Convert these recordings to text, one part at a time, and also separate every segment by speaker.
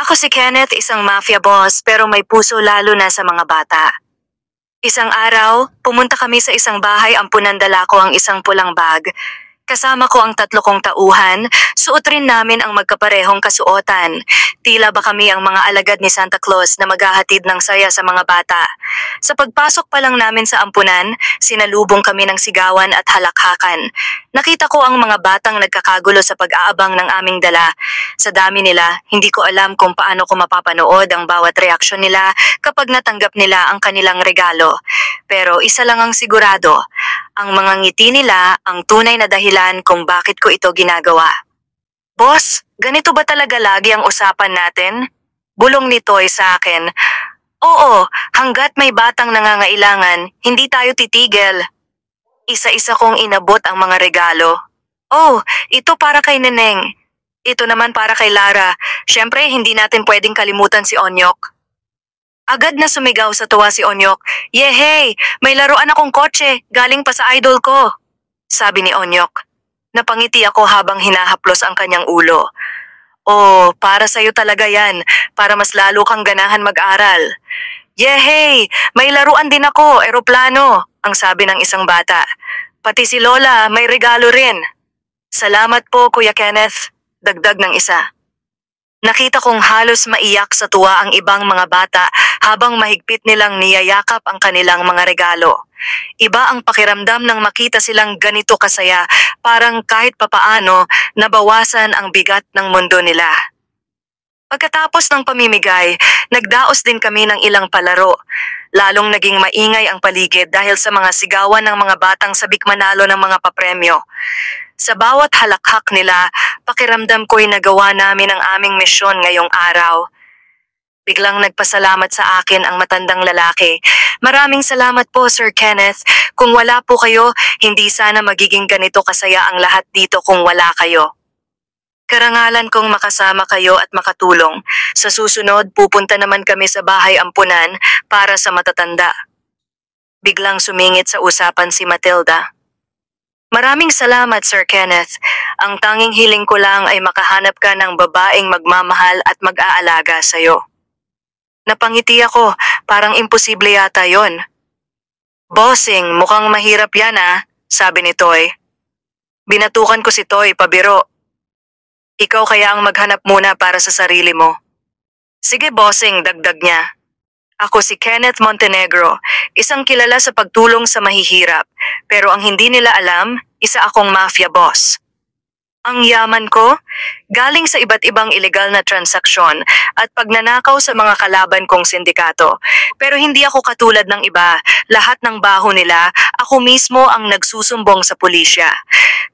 Speaker 1: Ako si Kenneth, isang mafia boss pero may puso lalo na sa mga bata. Isang araw, pumunta kami sa isang bahay, ampunan dala ko ang isang pulang bag. Kasama ko ang 3 kong tauhan, suot rin namin ang magkaparehong kasuotan. Tila ba kami ang mga alagad ni Santa Claus na maghahatid ng saya sa mga bata. Sa pagpasok pa lang namin sa ampunan, sinalubong kami ng sigawan at halakhakan. Nakita ko ang mga batang nagkakagulo sa pag-aabang ng aming dala. Sa dami nila, hindi ko alam kung paano ko mapapanood ang bawat reaksyon nila kapag natanggap nila ang kanilang regalo. Pero isa lang ang sigurado, ang mga ngiti nila ang tunay na dahilan kung bakit ko ito ginagawa. Boss, ganito ba talaga lagi ang usapan natin? Bulong ni Toy sa akin. Oo, hanggat may batang nangangailangan, hindi tayo titigil. Isa-isa kong inabot ang mga regalo. Oh, ito para kay Neneng. Ito naman para kay Lara. Siyempre, hindi natin pwedeng kalimutan si Onyok. Agad na sumigaw sa tuwa si Onyok. Yehey! May laruan akong kotse, galing pa sa idol ko. Sabi ni Onyok. Napangiti ako habang hinahaplos ang kanyang ulo. Oh, para sa'yo talaga yan, para mas lalo kang ganahan mag-aral. Yehey! May laruan din ako, eroplano, ang sabi ng isang bata. Pati si Lola, may regalo rin. Salamat po, Kuya Kenneth, dagdag ng isa. Nakita kong halos maiyak sa tuwa ang ibang mga bata habang mahigpit nilang niyayakap ang kanilang mga regalo. Iba ang pakiramdam nang makita silang ganito kasaya, parang kahit papaano nabawasan ang bigat ng mundo nila. Pagkatapos ng pamimigay, nagdaos din kami ng ilang palaro. Lalong naging maingay ang paligid dahil sa mga sigawan ng mga batang sabik manalo ng mga papremyo. Sa bawat halakhak nila, pakiramdam ko'y nagawa namin ang aming misyon ngayong araw. Biglang nagpasalamat sa akin ang matandang lalaki. Maraming salamat po, Sir Kenneth. Kung wala po kayo, hindi sana magiging ganito kasaya ang lahat dito kung wala kayo. Karangalan kong makasama kayo at makatulong. Sa susunod, pupunta naman kami sa bahay ampunan para sa matatanda. Biglang sumingit sa usapan si Matilda. Maraming salamat, Sir Kenneth. Ang tanging hiling ko lang ay makahanap ka ng babaeng magmamahal at mag-aalaga sa'yo. Napangiti ako, parang imposible yata yon. Bossing, mukhang mahirap yan sabi ni Toy. Binatukan ko si Toy, pabiro. Ikaw kaya ang maghanap muna para sa sarili mo. Sige bossing, dagdag niya. Ako si Kenneth Montenegro, isang kilala sa pagtulong sa mahihirap, pero ang hindi nila alam, isa akong mafia boss. Ang yaman ko, galing sa iba't ibang ilegal na transaksyon at pagnanakaw sa mga kalaban kong sindikato. Pero hindi ako katulad ng iba, lahat ng baho nila, ako mismo ang nagsusumbong sa pulisya.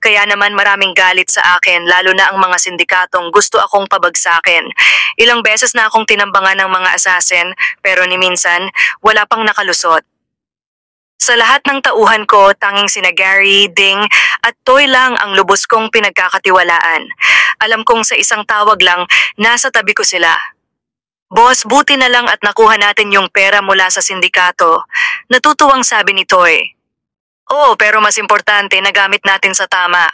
Speaker 1: Kaya naman maraming galit sa akin, lalo na ang mga sindikatong gusto akong pabagsakin. Ilang beses na akong tinambangan ng mga assassin, pero ni minsan, wala pang nakalusot. Sa lahat ng tauhan ko, tanging sina Gary, Ding, at Toy lang ang lubos kong pinagkakatiwalaan. Alam kong sa isang tawag lang, nasa tabi ko sila. Boss, buti na lang at nakuha natin yung pera mula sa sindikato. Natutuwang sabi ni Toy. Oo, pero mas importante, nagamit natin sa tama.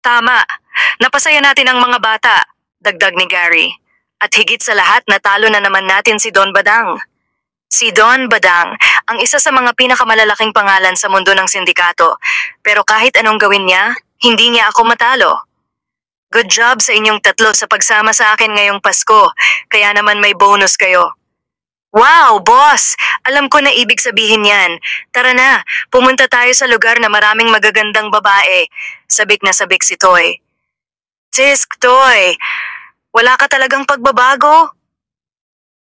Speaker 1: Tama. Napasaya natin ang mga bata, dagdag ni Gary. At higit sa lahat, natalo na naman natin si Don Badang. Si Don Badang, ang isa sa mga pinakamalalaking pangalan sa mundo ng sindikato. Pero kahit anong gawin niya, hindi niya ako matalo. Good job sa inyong tatlo sa pagsama sa akin ngayong Pasko, kaya naman may bonus kayo. Wow, boss! Alam ko na ibig sabihin yan. Tara na, pumunta tayo sa lugar na maraming magagandang babae. Sabik na sabik si Toy. Tisk, Toy, wala ka talagang pagbabago?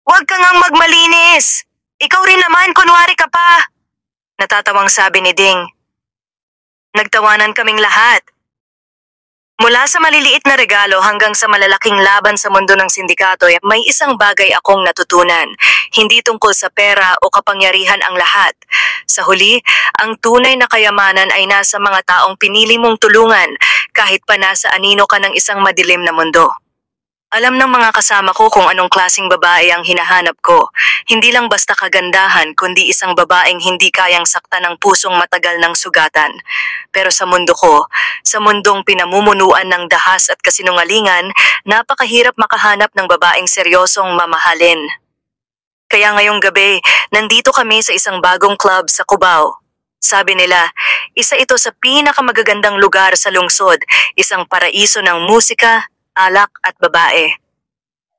Speaker 1: Huwag ka ngang magmalinis! Ikaw rin naman, kunwari ka pa! Natatawang sabi ni Ding. Nagtawanan kaming lahat. Mula sa maliliit na regalo hanggang sa malalaking laban sa mundo ng sindikato, may isang bagay akong natutunan. Hindi tungkol sa pera o kapangyarihan ang lahat. Sa huli, ang tunay na kayamanan ay nasa mga taong pinili mong tulungan kahit pa nasa anino ka ng isang madilim na mundo. Alam ng mga kasama ko kung anong klaseng babae ang hinahanap ko. Hindi lang basta kagandahan, kundi isang babaeng hindi kayang saktan ng pusong matagal ng sugatan. Pero sa mundo ko, sa mundong pinamumunuan ng dahas at kasinungalingan, napakahirap makahanap ng babaeng seryosong mamahalin. Kaya ngayong gabi, nandito kami sa isang bagong club sa Cubao. Sabi nila, isa ito sa pinakamagagandang lugar sa lungsod, isang paraiso ng musika, alak at babae.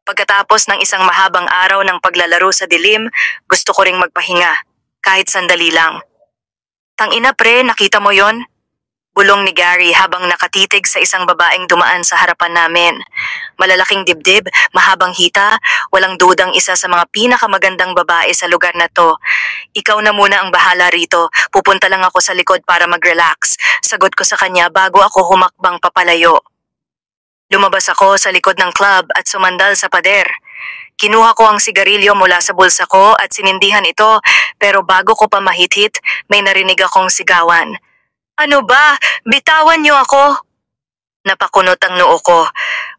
Speaker 1: Pagkatapos ng isang mahabang araw ng paglalaro sa dilim, gusto ko ring magpahinga, kahit sandali lang. Tangina pre, nakita mo yon? Bulong ni Gary habang nakatitig sa isang babaeng dumaan sa harapan namin. Malalaking dibdib, mahabang hita, walang dudang isa sa mga pinakamagandang babae sa lugar na to. Ikaw na muna ang bahala rito, pupunta lang ako sa likod para mag-relax. Sagot ko sa kanya bago ako humakbang papalayo. Lumabas ako sa likod ng club at sumandal sa pader. Kinuha ko ang sigarilyo mula sa bulsa ko at sinindihan ito, pero bago ko pa mahit-hit, may narinig akong sigawan. Ano ba? Bitawan niyo ako! Napakunot ang noo ko.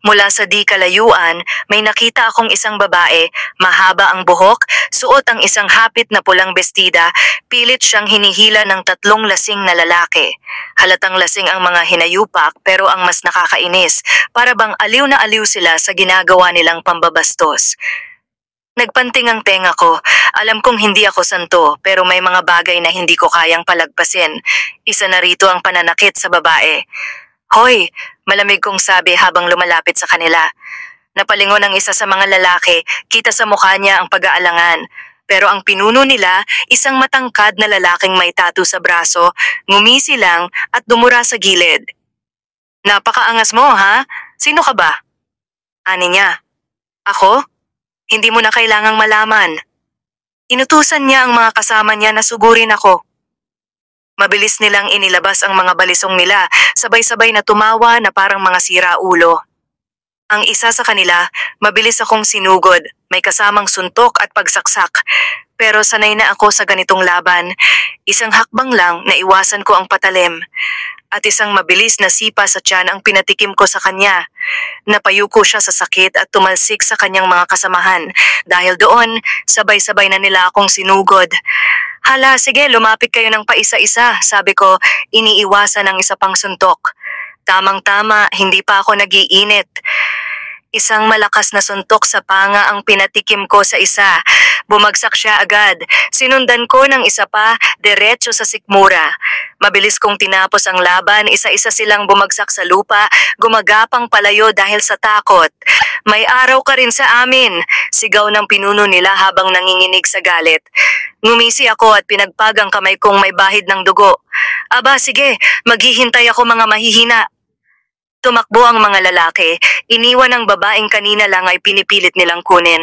Speaker 1: Mula sa di kalayuan, may nakita akong isang babae, mahaba ang buhok, suot ang isang hapit na pulang bestida, pilit siyang hinihila ng 3 lasing na lalaki. Halatang lasing ang mga hinayupak pero ang mas nakakainis, para bang aliw na aliw sila sa ginagawa nilang pambabastos. Nagpanting ang tenga ko. Alam kong hindi ako santo pero may mga bagay na hindi ko kayang palagpasin. Isa na rito ang pananakit sa babae. Hoy, malamig kong sabi habang lumalapit sa kanila. Napalingon ang isa sa mga lalaki, kita sa mukha niya ang pag-aalangan. Pero ang pinuno nila, isang matangkad na lalaking may tattoo sa braso, ngumisi lang at dumura sa gilid. Napakaangas mo ha? Sino ka ba? Ani niya. Ako? Hindi mo na kailangang malaman. Inutusan niya ang mga kasama niya na sugurin ako. Mabilis nilang inilabas ang mga balisong nila, sabay-sabay na tumawa na parang mga siraulo. Ang isa sa kanila, mabilis akong sinugod, may kasamang suntok at pagsaksak. Pero sanay na ako sa ganitong laban. Isang hakbang lang na iwasan ko ang patalim. At isang mabilis na sipa sa tiyan ang pinatikim ko sa kanya. Napayuko siya sa sakit at tumalsik sa kanyang mga kasamahan. Dahil doon, sabay-sabay na nila akong sinugod. Hala, sige, lumapit kayo ng paisa-isa, sabi ko, iniiwasan ang isa pang suntok. Tamang-tama, hindi pa ako nagiinit. Isang malakas na suntok sa panga ang pinatikim ko sa isa. Bumagsak siya agad. Sinundan ko ng isa pa, diretso sa sikmura. Mabilis kong tinapos ang laban, isa-isa silang bumagsak sa lupa, gumagapang palayo dahil sa takot. May araw ka rin sa amin, sigaw ng pinuno nila habang nanginginig sa galit. Ngumisi ako at pinagpag ang kamay kong may bahid ng dugo. Aba sige, maghihintay ako mga mahihina. Tumakbo ang mga lalaki, iniwan ang babaeng kanina lang ay pinipilit nilang kunin.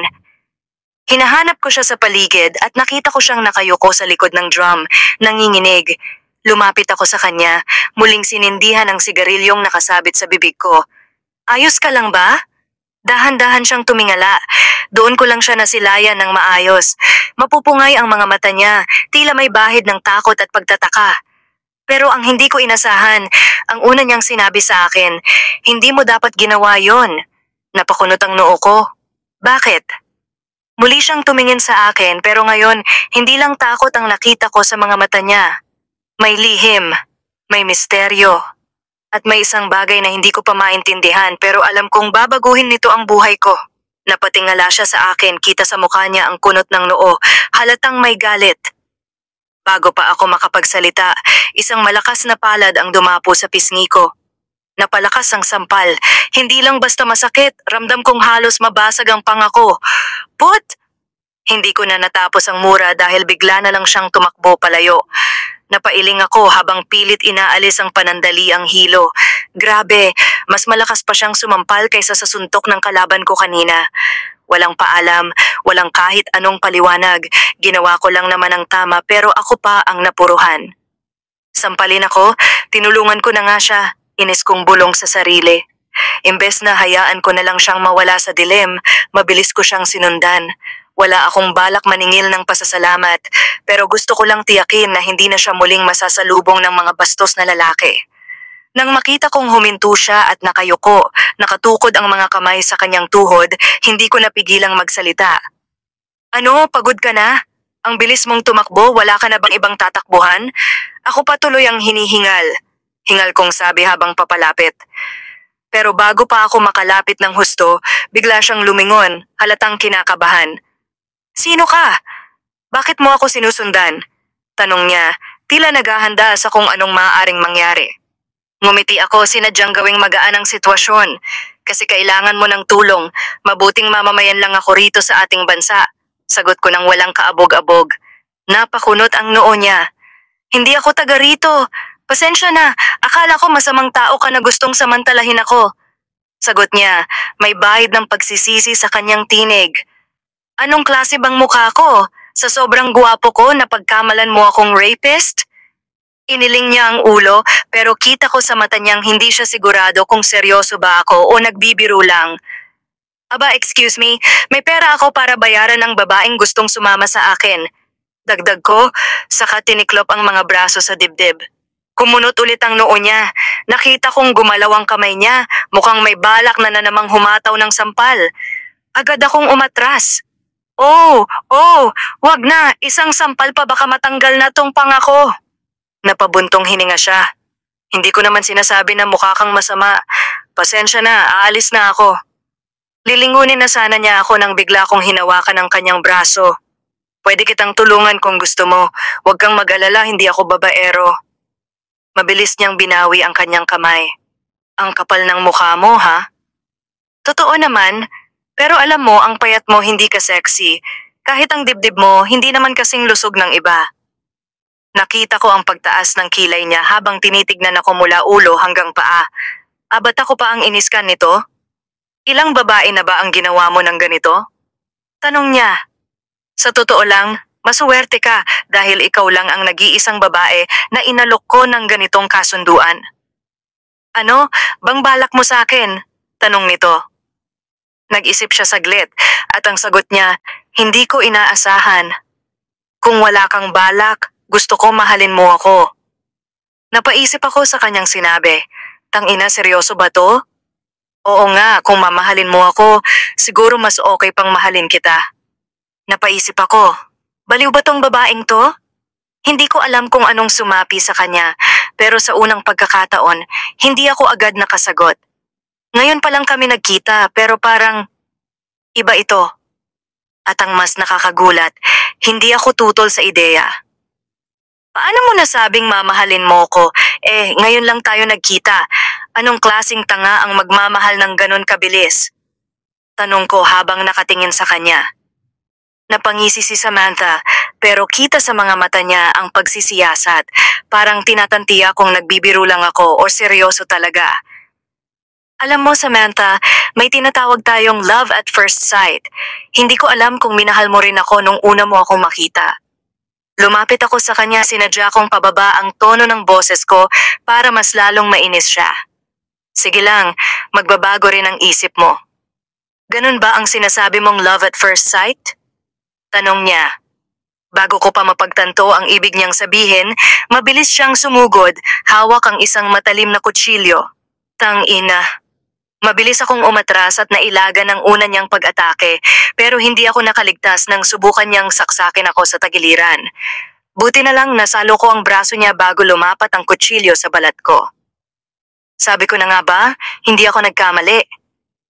Speaker 1: Hinahanap ko siya sa paligid at nakita ko siyang nakayuko sa likod ng drum, nanginginig. Lumapit ako sa kanya, muling sinindihan ang sigarilyong nakasabit sa bibig ko. Ayos ka lang ba? Dahan-dahan siyang tumingala. Doon ko lang siya nasilayan ng maayos. Mapupungay ang mga mata niya, tila may bahid ng takot at pagtataka. Pero ang hindi ko inasahan, ang una niyang sinabi sa akin, hindi mo dapat ginawa yon. Napakunot ang noo ko. Bakit? Muli siyang tumingin sa akin pero ngayon hindi lang takot ang nakita ko sa mga mata niya. May lihim, may misteryo, at may isang bagay na hindi ko pa maintindihan pero alam kong babaguhin nito ang buhay ko. Napatingala siya sa akin, kita sa mukha niya ang kunot ng noo, halatang may galit. Bago pa ako makapagsalita, isang malakas na palad ang dumapo sa pisngi ko. Napalakas ang sampal. Hindi lang basta masakit, ramdam kong halos mabasag ang panga ko. Put! Hindi ko na natapos ang mura dahil bigla na lang siyang tumakbo palayo. Napailing ako habang pilit inaalis ang panandaliang hilo. Grabe, mas malakas pa siyang sumampal kaysa sa suntok ng kalaban ko kanina. Walang paalam, walang kahit anong paliwanag. Ginawa ko lang naman ang tama pero ako pa ang napuruhan. Sampalin ako, tinulungan ko na nga siya. Inis kong bulong sa sarili. Imbes na hayaan ko na lang siyang mawala sa dilim, mabilis ko siyang sinundan. Wala akong balak maningil ng pasasalamat, pero gusto ko lang tiyakin na hindi na siya muling masasalubong ng mga bastos na lalaki. Nang makita kong huminto siya at nakayuko, nakatukod ang mga kamay sa kanyang tuhod, hindi ko napigilang magsalita. Ano, pagod ka na? Ang bilis mong tumakbo, wala ka na bang ibang tatakbuhan? Ako pa tuloy ang hinihingal. Hingal kong sabi habang papalapit. Pero bago pa ako makalapit ng husto, bigla siyang lumingon, halatang kinakabahan. Sino ka? Bakit mo ako sinusundan? Tanong niya, tila naghahanda sa kung anong maaaring mangyari. Ngumiti ako, sinadyang gawing magaan ang sitwasyon. Kasi kailangan mo ng tulong, mabuting mamamayan lang ako rito sa ating bansa. Sagot ko ng walang kaabog-abog. Napakunot ang noo niya. Hindi ako taga rito. Pasensya na, akala ko masamang tao ka na gustong samantalahin ako. Sagot niya, may bahid ng pagsisisi sa kanyang tinig. Anong klase bang mukha ko? Sa sobrang guwapo ko na pagkamalan mo akong rapist? Iniling niya ang ulo pero kita ko sa mata niyang hindi siya sigurado kung seryoso ba ako o nagbibiro lang. Aba, excuse me, may pera ako para bayaran ng babaeng gustong sumama sa akin. Dagdag ko, saka tiniklop ang mga braso sa dibdib. Kumunot ulit ang noo niya. Nakita kong gumalaw ang kamay niya, mukhang may balak na namang humataw ng sampal. Agad akong umatras. Oh, wag na, isang sampal pa baka matanggal na tong pangako. Napabuntong hininga siya. Hindi ko naman sinasabi na mukha kang masama. Pasensya na, aalis na ako. Lilingunin na sana niya ako nang bigla kong hinawakan ng kanyang braso. Pwede kitang tulungan kung gusto mo. Huwag kang mag-alala, hindi ako babaero. Mabilis niyang binawi ang kanyang kamay. Ang kapal ng mukha mo, ha? Totoo naman, pero alam mo, ang payat mo hindi ka sexy. Kahit ang dibdib mo, hindi naman kasing lusog ng iba. Nakita ko ang pagtaas ng kilay niya habang tinitignan ako mula ulo hanggang paa. Ba't ako pa ang iniskan nito? Ilang babae na ba ang ginawa mo ng ganito? Tanong niya. Sa totoo lang, masuwerte ka dahil ikaw lang ang nag-iisang babae na inalok ko ng ganitong kasunduan. Ano, bang balak mo sa akin? Tanong nito. Nag-isip siya saglit at ang sagot niya, hindi ko inaasahan. Kung wala kang balak, gusto ko mahalin mo ako. Napaisip ako sa kanyang sinabi, tangina seryoso ba to? Oo nga, kung mamahalin mo ako, siguro mas okay pang mahalin kita. Napaisip ako, baliw ba tong babaeng to? Hindi ko alam kung anong sumapi sa kanya, pero sa unang pagkakataon, hindi ako agad nakasagot. Ngayon pa lang kami nagkita, pero parang iba ito. At ang mas nakakagulat, hindi ako tutol sa ideya. Paano mo nasabing mamahalin mo ko? Ngayon lang tayo nagkita. Anong klasing tanga ang magmamahal ng ganon kabilis? Tanong ko habang nakatingin sa kanya. Napangisi si Samantha, pero kita sa mga mata niya ang pagsisiyasat. Parang tinatantiya kung nagbibiro lang ako o seryoso talaga. Alam mo Samantha, may tinatawag tayong love at first sight. Hindi ko alam kung minahal mo rin ako nung una mo akong makita. Lumapit ako sa kanya, sinadya kong pababa ang tono ng boses ko para mas lalong mainis siya. Sige lang, magbabago rin ang isip mo. Ganun ba ang sinasabi mong love at first sight? Tanong niya. Bago ko pa mapagtanto ang ibig niyang sabihin, mabilis siyang sumugod, hawak ang isang matalim na kutsilyo. Tangina. Mabilis akong umatras at nailaga ng una niyang pag-atake, pero hindi ako nakaligtas nang subukan niyang saksakin ako sa tagiliran. Buti na lang nasalo ko ang braso niya bago lumapat ang kutsilyo sa balat ko. Sabi ko na nga ba, hindi ako nagkamali.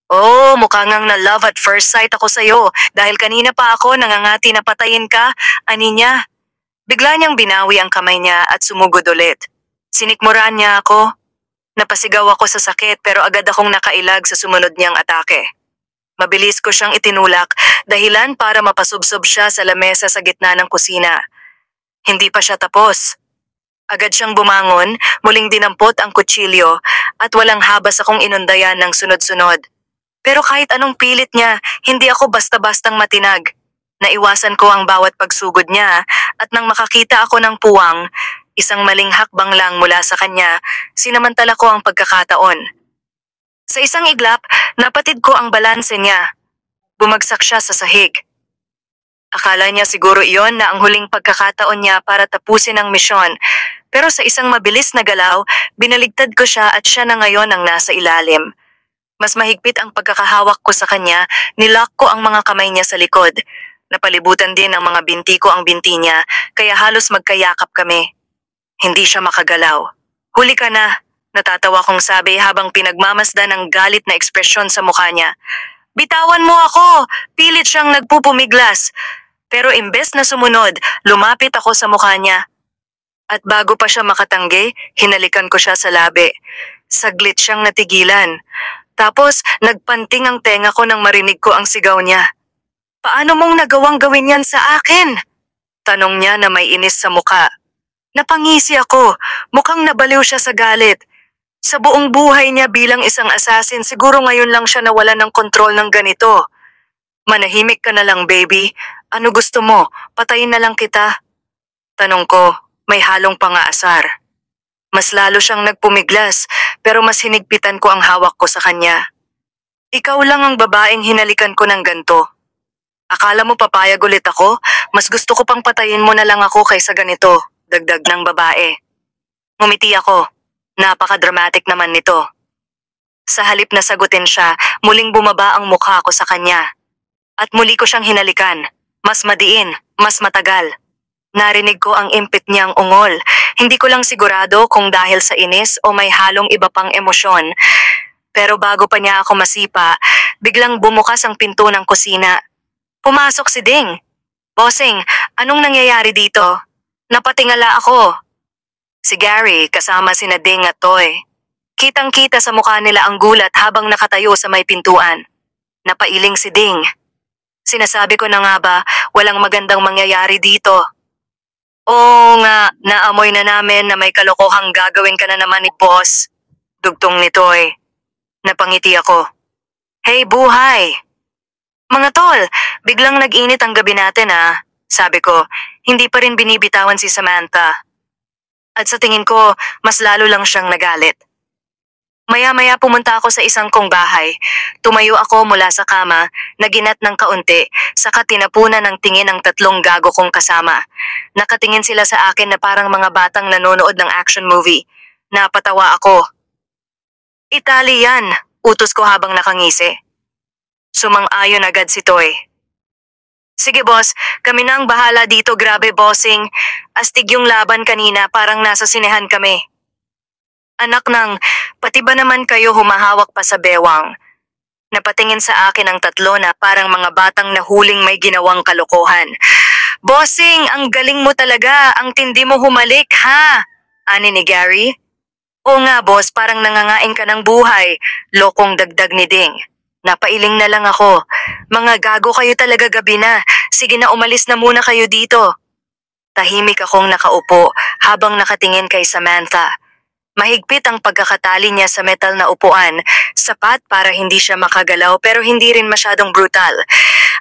Speaker 1: Oh, mukha ngang na love at first sight ako sa'yo dahil kanina pa ako nangangati na patayin ka, ani niya. Bigla niyang binawi ang kamay niya at sumugod ulit. Sinikmuran niya ako. Napasigaw ako sa sakit pero agad akong nakailag sa sumunod niyang atake. Mabilis ko siyang itinulak, dahilan para mapasubsob siya sa lamesa sa gitna ng kusina. Hindi pa siya tapos. Agad siyang bumangon, muling dinampot ang kutsilyo at walang habas akong inundayan ng sunod-sunod. Pero kahit anong pilit niya, hindi ako basta-bastang matinag. Naiwasan ko ang bawat pagsugod niya at nang makakita ako ng puwang, isang maling hakbang lang mula sa kanya, sinamantala ko ang pagkakataon. Sa isang iglap, napatid ko ang balanse niya. Bumagsak siya sa sahig. Akala niya siguro iyon na ang huling pagkakataon niya para tapusin ang misyon, Pero sa isang mabilis na galaw, binaligtad ko siya at siya na ngayon ang nasa ilalim. Mas mahigpit ang pagkakahawak ko sa kanya, nilock ko ang mga kamay niya sa likod. Napalibutan din ang mga binti ko ang binti niya, kaya halos magkayakap kami. Hindi siya makagalaw. Huli ka na, natatawa kong sabi habang pinagmamasdan ang galit na ekspresyon sa mukha niya. Bitawan mo ako! Pilit siyang nagpupumiglas. Pero imbes na sumunod, lumapit ako sa mukha niya. At bago pa siya makatanggi, hinalikan ko siya sa labi. Saglit siyang natigilan. Tapos nagpanting ang tenga ko nang marinig ko ang sigaw niya. Paano mong nagawang gawin yan sa akin? Tanong niya na may inis sa muka. Napangisi ako, mukhang nabaliw siya sa galit. Sa buong buhay niya bilang isang assassin, siguro ngayon lang siya nawala ng kontrol ng ganito. Manahimik ka na lang, baby. Ano gusto mo? Patayin na lang kita? Tanong ko, may halong pangaasar. Mas lalo siyang nagpumiglas, pero mas hinigpitan ko ang hawak ko sa kanya. Ikaw lang ang babaeng hinalikan ko ng ganto. Akala mo papayag ulit ako? Mas gusto ko pang patayin mo na lang ako kaysa ganito, dagdag ng babae. Ngumiti ako. Napaka-dramatic naman nito. Sa halip na sagutin siya, muling bumaba ang mukha ko sa kanya. At muli ko siyang hinalikan. Mas madiin, mas matagal. Narinig ko ang impit niyang ungol. Hindi ko lang sigurado kung dahil sa inis o may halong iba pang emosyon. Pero bago pa niya ako masipa, biglang bumukas ang pinto ng kusina. Pumasok si Ding. Bossing, anong nangyayari dito? Napatingala ako. Si Gary kasama sina Ding at Toy. Kitang-kita sa mukha nila ang gulat habang nakatayo sa may pintuan. Napailing si Ding. Sinasabi ko na nga ba, walang magandang mangyayari dito. Oo nga, naamoy na namin na may kalokohang gagawin ka na naman ni boss. Dugtong ni Toy. Napangiti ako. Hey buhay! Mga tol, biglang nag-init ang gabi natin ah. Sabi ko, hindi pa rin binibitawan si Samantha. At sa tingin ko, mas lalo lang siyang nagalit. Maya-maya pumunta ako sa isang kong bahay. Tumayo ako mula sa kama, naginat ng kaunti, saka tinapunan ng tingin ng tatlong gago kong kasama. Nakatingin sila sa akin na parang mga batang nanonood ng action movie. Napatawa ako. Italian, utos ko habang nakangisi. Sumang-ayon agad si Toy. Sige boss, kami na ang bahala dito, grabe bossing. Astig yung laban kanina, parang nasa sinehan kami. Anak ng, pati ba naman kayo humahawak pa sa bewang? Napatingin sa akin ang tatlo na parang mga batang nahuling may ginawang kalokohan. Bossing, ang galing mo talaga, ang tindi mo humalik ha? Ani ni Gary. Oo nga boss, parang nangangain ka ng buhay, lokong dagdag ni Ding. Napailing na lang ako. Mga gago kayo talaga gabi na, sige na umalis na muna kayo dito. Tahimik akong nakaupo habang nakatingin kay Samantha. Mahigpit ang pagkakatali niya sa metal na upuan, sapat para hindi siya makagalaw pero hindi rin masyadong brutal.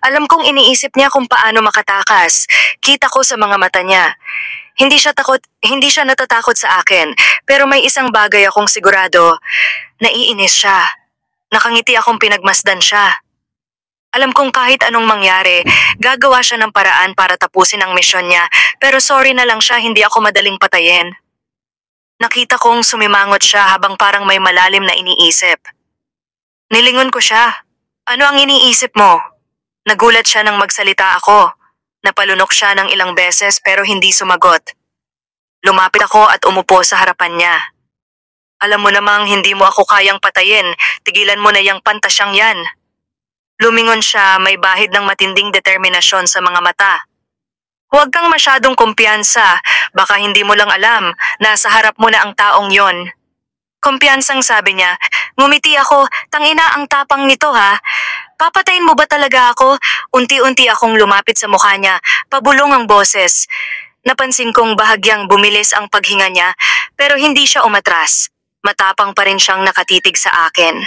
Speaker 1: Alam kong iniisip niya kung paano makatakas. Kita ko sa mga mata niya. Hindi siya natatakot sa akin, pero may isang bagay akong sigurado. Naiinis siya. Nakangiti akong pinagmasdan siya. Alam kong kahit anong mangyari, gagawa siya ng paraan para tapusin ang misyon niya, pero sorry na lang siya, hindi ako madaling patayin. Nakita kong sumimangot siya habang parang may malalim na iniisip. Nilingon ko siya. Ano ang iniisip mo? Nagulat siya nang magsalita ako. Napalunok siya ng ilang beses pero hindi sumagot. Lumapit ako at umupo sa harapan niya. Alam mo namang hindi mo ako kayang patayin, tigilan mo na yang pantasyang yan. Lumingon siya, may bahid ng matinding determinasyon sa mga mata. Huwag kang masyadong kumpiyansa, baka hindi mo lang alam, nasa harap mo na ang taong yon. Kumpiyansang sabi niya, ngumiti ako, tangina ang tapang nito ha. Papatayin mo ba talaga ako? Unti-unti akong lumapit sa mukha niya, pabulong ang boses. Napansin kong bahagyang bumilis ang paghinga niya, pero hindi siya umatras. Matapang pa rin siyang nakatitig sa akin.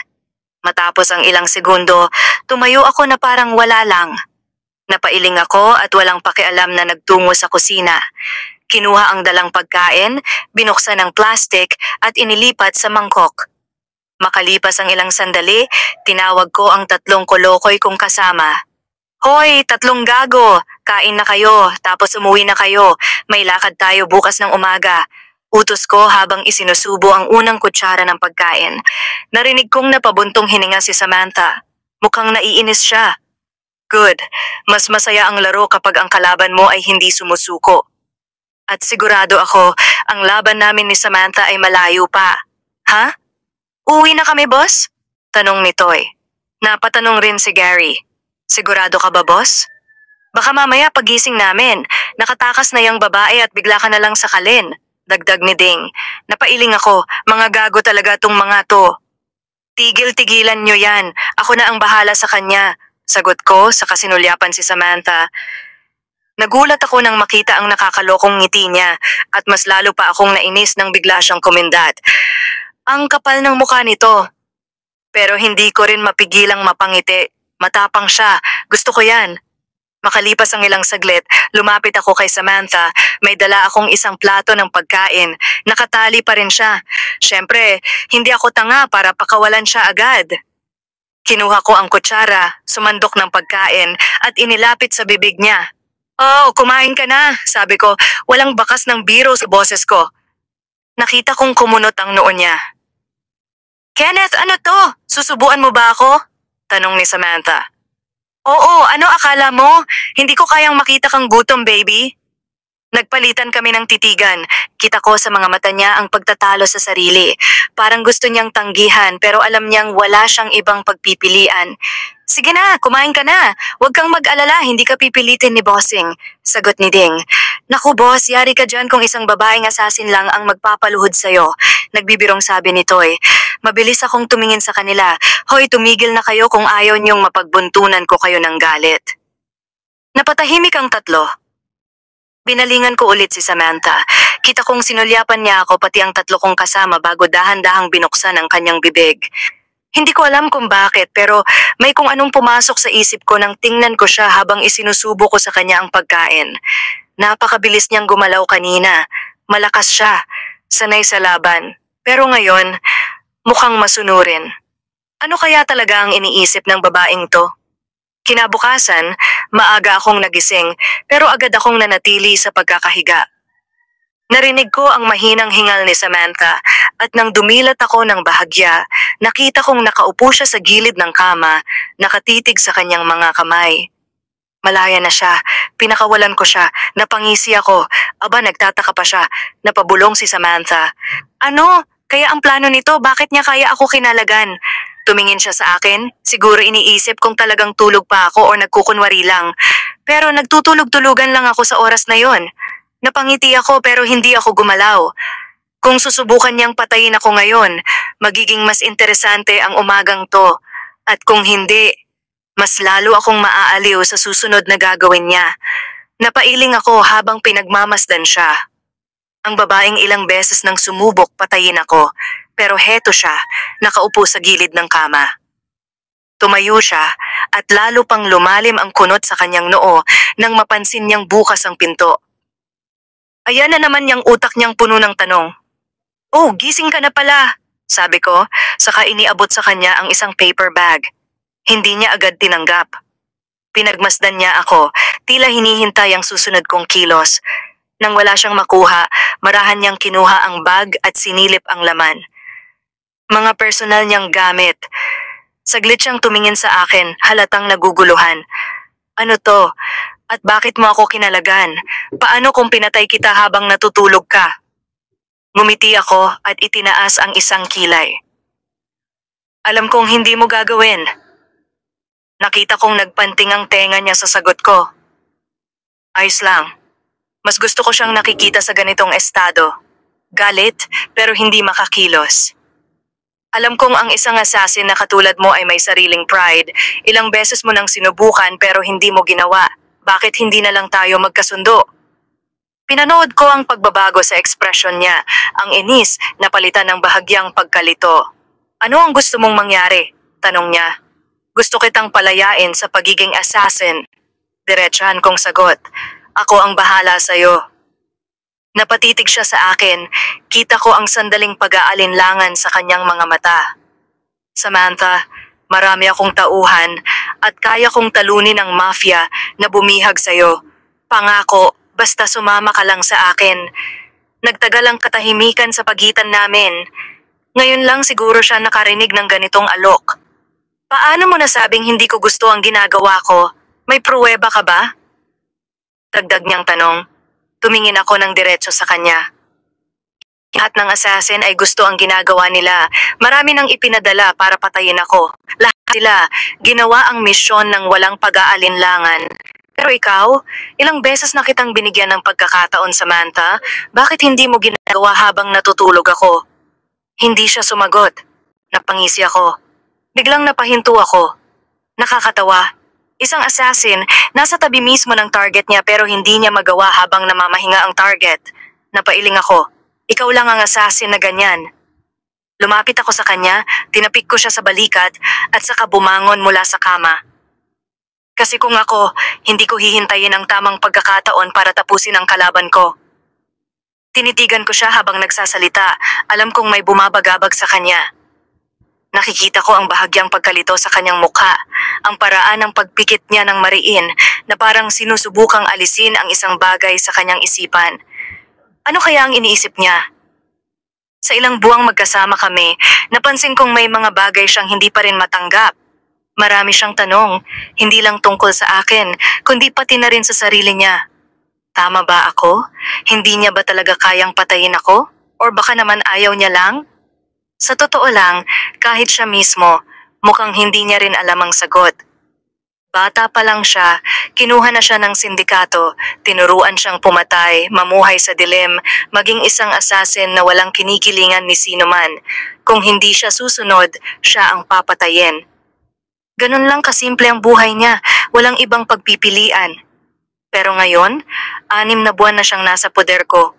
Speaker 1: Matapos ang ilang segundo, tumayo ako na parang wala lang. Napailing ako at walang pakialam na nagtungo sa kusina. Kinuha ang dalang pagkain, binuksan ang plastic at inilipat sa mangkok. Makalipas ang ilang sandali, tinawag ko ang tatlong kolokoy kong kasama. Hoy, tatlong gago! Kain na kayo, tapos umuwi na kayo. May lakad tayo bukas ng umaga. Utos ko habang isinusubo ang unang kutsara ng pagkain. Narinig kong napabuntong hininga si Samantha. Mukhang naiinis siya. Good. Mas masaya ang laro kapag ang kalaban mo ay hindi sumusuko. At sigurado ako, ang laban namin ni Samantha ay malayo pa. Ha? Uwi na kami, boss? Tanong ni Toy. Napatanong rin si Gary. Sigurado ka ba, boss? Baka mamaya pagising namin, nakatakas na yung babae at bigla ka na lang sakalin. Dagdag ni Ding. Napailing ako, mga gago talaga tong mga to. Tigil-tigilan nyo yan, ako na ang bahala sa kanya. Sagot ko sa kasinulyapan si Samantha. Nagulat ako nang makita ang nakakalokong ngiti niya at mas lalo pa akong nainis nang bigla siyang kumindat. Ang kapal ng mukha nito. Pero hindi ko rin mapigilang mapangiti. Matapang siya, gusto ko yan. Makalipas ang ilang saglit, lumapit ako kay Samantha. May dala akong isang plato ng pagkain. Nakatali pa rin siya. Siyempre, hindi ako tanga para pakawalan siya agad. Kinuha ko ang kutsara, sumandok ng pagkain at inilapit sa bibig niya. Oh, kumain ka na, sabi ko. Walang bakas ng biro sa boses ko. Nakita kong kumunot ang noo niya. Kenneth, ano to? Susubuan mo ba ako? Tanong ni Samantha. Oo, ano akala mo? Hindi ko kayang makita kang gutom, baby. Nagpalitan kami ng titigan. Kita ko sa mga mata niya ang pagtatalo sa sarili. Parang gusto niyang tanggihan pero alam niyang wala siyang ibang pagpipilian. Sige na, kumain ka na. Huwag kang mag-alala, hindi ka pipilitin ni Bossing. Sagot ni Ding. Naku boss, yari ka dyan kung isang babaeng asasin lang ang magpapaluhod sa'yo. Nagbibirong sabi ni Toy. Mabilis akong tumingin sa kanila. Hoy, tumigil na kayo kung ayaw niyong mapagbuntunan ko kayo ng galit. Napatahimik ang tatlo. Binalingan ko ulit si Samantha. Kita kong sinulyapan niya ako pati ang tatlo kong kasama bago dahan-dahang binuksan ang kanyang bibig. Hindi ko alam kung bakit pero may kung anong pumasok sa isip ko nang tingnan ko siya habang isinusubo ko sa kanya ang pagkain. Napakabilis niyang gumalaw kanina. Malakas siya. Sanay sa laban. Pero ngayon, mukhang masunurin. Ano kaya talaga ang iniisip ng babaeng to? Kinabukasan, maaga akong nagising pero agad akong nanatili sa pagkakahiga. Narinig ko ang mahinang hingal ni Samantha at nang dumilat ako ng bahagya, nakita kong nakaupo siya sa gilid ng kama, nakatitig sa kanyang mga kamay. Malaya na siya, pinakawalan ko siya, napangisi ako, aba nagtataka pa siya, napabulong si Samantha. Ano? Kaya ang plano nito, bakit niya kaya ako kinalagan? Tumingin siya sa akin, siguro iniisip kung talagang tulog pa ako o nagkukunwari lang. Pero nagtutulog-tulugan lang ako sa oras na yon. Napangiti ako pero hindi ako gumalaw. Kung susubukan niyang patayin ako ngayon, magiging mas interesante ang umagang to. At kung hindi, mas lalo akong maaaliw sa susunod na gagawin niya. Napailing ako habang pinagmamasdan siya. Ang babaeng ilang beses nang sumubok patayin ako, pero heto siya, nakaupo sa gilid ng kama. Tumayo siya at lalo pang lumalim ang kunot sa kanyang noo nang mapansin niyang bukas ang pinto. Ayan na naman yung utak niyang puno ng tanong. Oh, gising ka na pala, sabi ko, saka iniabot sa kanya ang isang paper bag. Hindi niya agad tinanggap. Pinagmasdan niya ako, tila hinihintay ang susunod kong kilos. Nang wala siyang makuha, marahan niyang kinuha ang bag at sinilip ang laman. Mga personal niyang gamit. Saglit siyang tumingin sa akin, halatang naguguluhan. Ano to? At bakit mo ako kinalagan? Paano kung pinatay kita habang natutulog ka? Ngumiti ako at itinaas ang isang kilay. Alam kong hindi mo gagawin. Nakita kong nagpanting ang tenga niya sa sagot ko. Ayos lang. Mas gusto ko siyang nakikita sa ganitong estado. Galit, pero hindi makakilos. Alam kong ang isang assassin na katulad mo ay may sariling pride. Ilang beses mo nang sinubukan pero hindi mo ginawa. Bakit hindi na lang tayo magkasundo? Pinanood ko ang pagbabago sa ekspresyon niya, ang inis na palitan ng bahagyang pagkalito. Ano ang gusto mong mangyari? Tanong niya. Gusto kitang palayain sa pagiging assassin. Diretsahan kong sagot. Ako ang bahala sa'yo. Napatitig siya sa akin, kita ko ang sandaling pag-aalinlangan sa kanyang mga mata. Samantha, marami akong tauhan at kaya kong talunin ang mafia na bumihag sa'yo. Pangako, basta sumama ka lang sa akin. Nagtagal ang katahimikan sa pagitan namin. Ngayon lang siguro siya nakarinig ng ganitong alok. Paano mo nasabing hindi ko gusto ang ginagawa ko? May pruweba ka ba? Dagdag niyang tanong. Tumingin ako ng diretso sa kanya. Lahat ng assassin ay gusto ang ginagawa nila. Marami nang ipinadala para patayin ako. Lahat sila, ginawa ang misyon ng walang pag-aalinlangan. Pero ikaw, ilang beses na kitang binigyan ng pagkakataon, Samantha. Bakit hindi mo ginagawa habang natutulog ako? Hindi siya sumagot. Napangisi ako. Biglang napahinto ako. Nakakatawa. Isang assassin, nasa tabi mismo ng target niya pero hindi niya magawa habang namamahinga ang target. Napailing ako. Ikaw lang ang assassin na ganyan. Lumapit ako sa kanya, tinapik ko siya sa balikat at saka bumangon mula sa kama. Kasi kung ako, hindi ko hihintayin ang tamang pagkakataon para tapusin ang kalaban ko. Tinitigan ko siya habang nagsasalita, alam kong may bumabagabag sa kanya. Nakikita ko ang bahagyang pagkalito sa kanyang mukha, ang paraan ng pagpikit niya ng mariin na parang sinusubukang alisin ang isang bagay sa kanyang isipan. Ano kaya ang iniisip niya? Sa ilang buwang magkasama kami, napansin kong may mga bagay siyang hindi pa rin matanggap. Marami siyang tanong, hindi lang tungkol sa akin, kundi pati na rin sa sarili niya. Tama ba ako? Hindi niya ba talaga kayang patayin ako? Or baka naman ayaw niya lang? Sa totoo lang, kahit siya mismo, mukhang hindi niya rin alam ang sagot. Bata pa lang siya, kinuha na siya ng sindikato, tinuruan siyang pumatay, mamuhay sa dilim, maging isang assassin na walang kinikilingan ni sino man. Kung hindi siya susunod, siya ang papatayin. Ganun lang kasimple ang buhay niya, walang ibang pagpipilian. Pero ngayon, 6 na buwan na siyang nasa poder ko.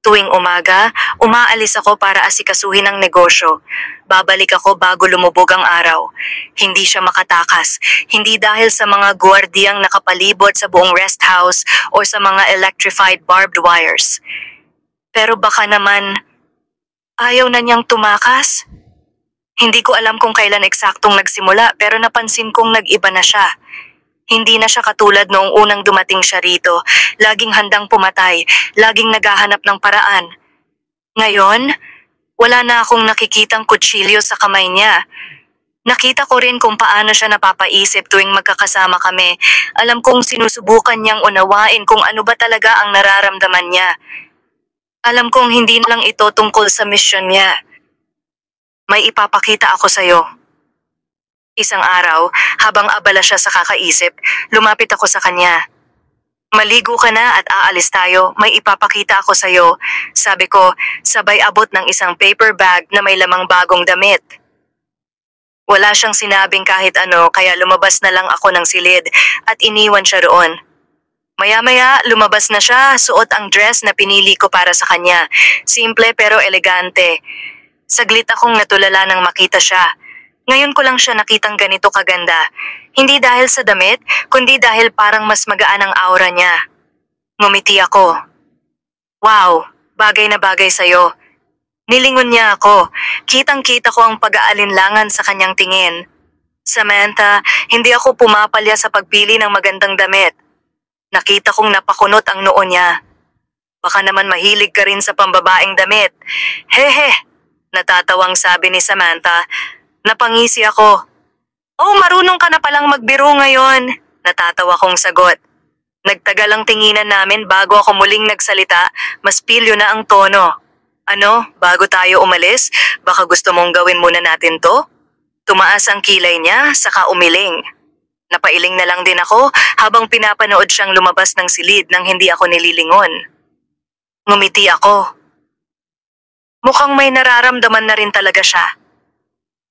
Speaker 1: Tuwing umaga, umaalis ako para asikasuhin ang negosyo. Babalik ako bago lumubog ang araw. Hindi siya makatakas, hindi dahil sa mga gwardiyang nakapalibot sa buong rest house o sa mga electrified barbed wires. Pero baka naman, ayaw na niyang tumakas? Hindi ko alam kung kailan eksaktong nagsimula pero napansin kong nag-iba na siya. Hindi na siya katulad noong unang dumating siya rito, laging handang pumatay, laging naghahanap ng paraan. Ngayon, wala na akong nakikitang kutsilyo sa kamay niya. Nakita ko rin kung paano siya napapaisip tuwing magkakasama kami. Alam kong sinusubukan niyang unawain kung ano ba talaga ang nararamdaman niya. Alam kong hindi lang ito tungkol sa misyon niya. May ipapakita ako sa'yo. Isang araw, habang abala siya sa kakaisip, lumapit ako sa kanya. Maligo ka na at aalis tayo, may ipapakita ako sa'yo. Sabi ko, sabay abot ng isang paper bag na may lamang bagong damit. Wala siyang sinabing kahit ano kaya lumabas na lang ako ng silid at iniwan siya roon. Maya-maya, lumabas na siya, suot ang dress na pinili ko para sa kanya. Simple pero elegante. Saglit akong natulala nang makita siya. Ngayon ko lang siya nakitang ganito kaganda. Hindi dahil sa damit, kundi dahil parang mas magaan ang aura niya. Ngumiti ako. Wow, bagay na bagay sa'yo. Nilingon niya ako. Kitang-kita ko ang pag-aalinlangan sa kanyang tingin. Samantha, hindi ako pumapalya sa pagpili ng magandang damit. Nakita kong napakunot ang noo niya. Baka naman mahilig ka rin sa pambabaeng damit. Hehe, natatawang sabi ni Samantha. Napangisi ako. Oh, marunong ka na palang magbiro ngayon. Natatawa kong sagot. Nagtagal ang tinginan namin bago ako muling nagsalita, mas pilyo na ang tono. Ano, bago tayo umalis, baka gusto mong gawin muna natin to? Tumaas ang kilay niya, saka umiling. Napailing na lang din ako habang pinapanood siyang lumabas ng silid nang hindi ako nililingon. Ngumiti ako. Mukhang may nararamdaman na rin talaga siya.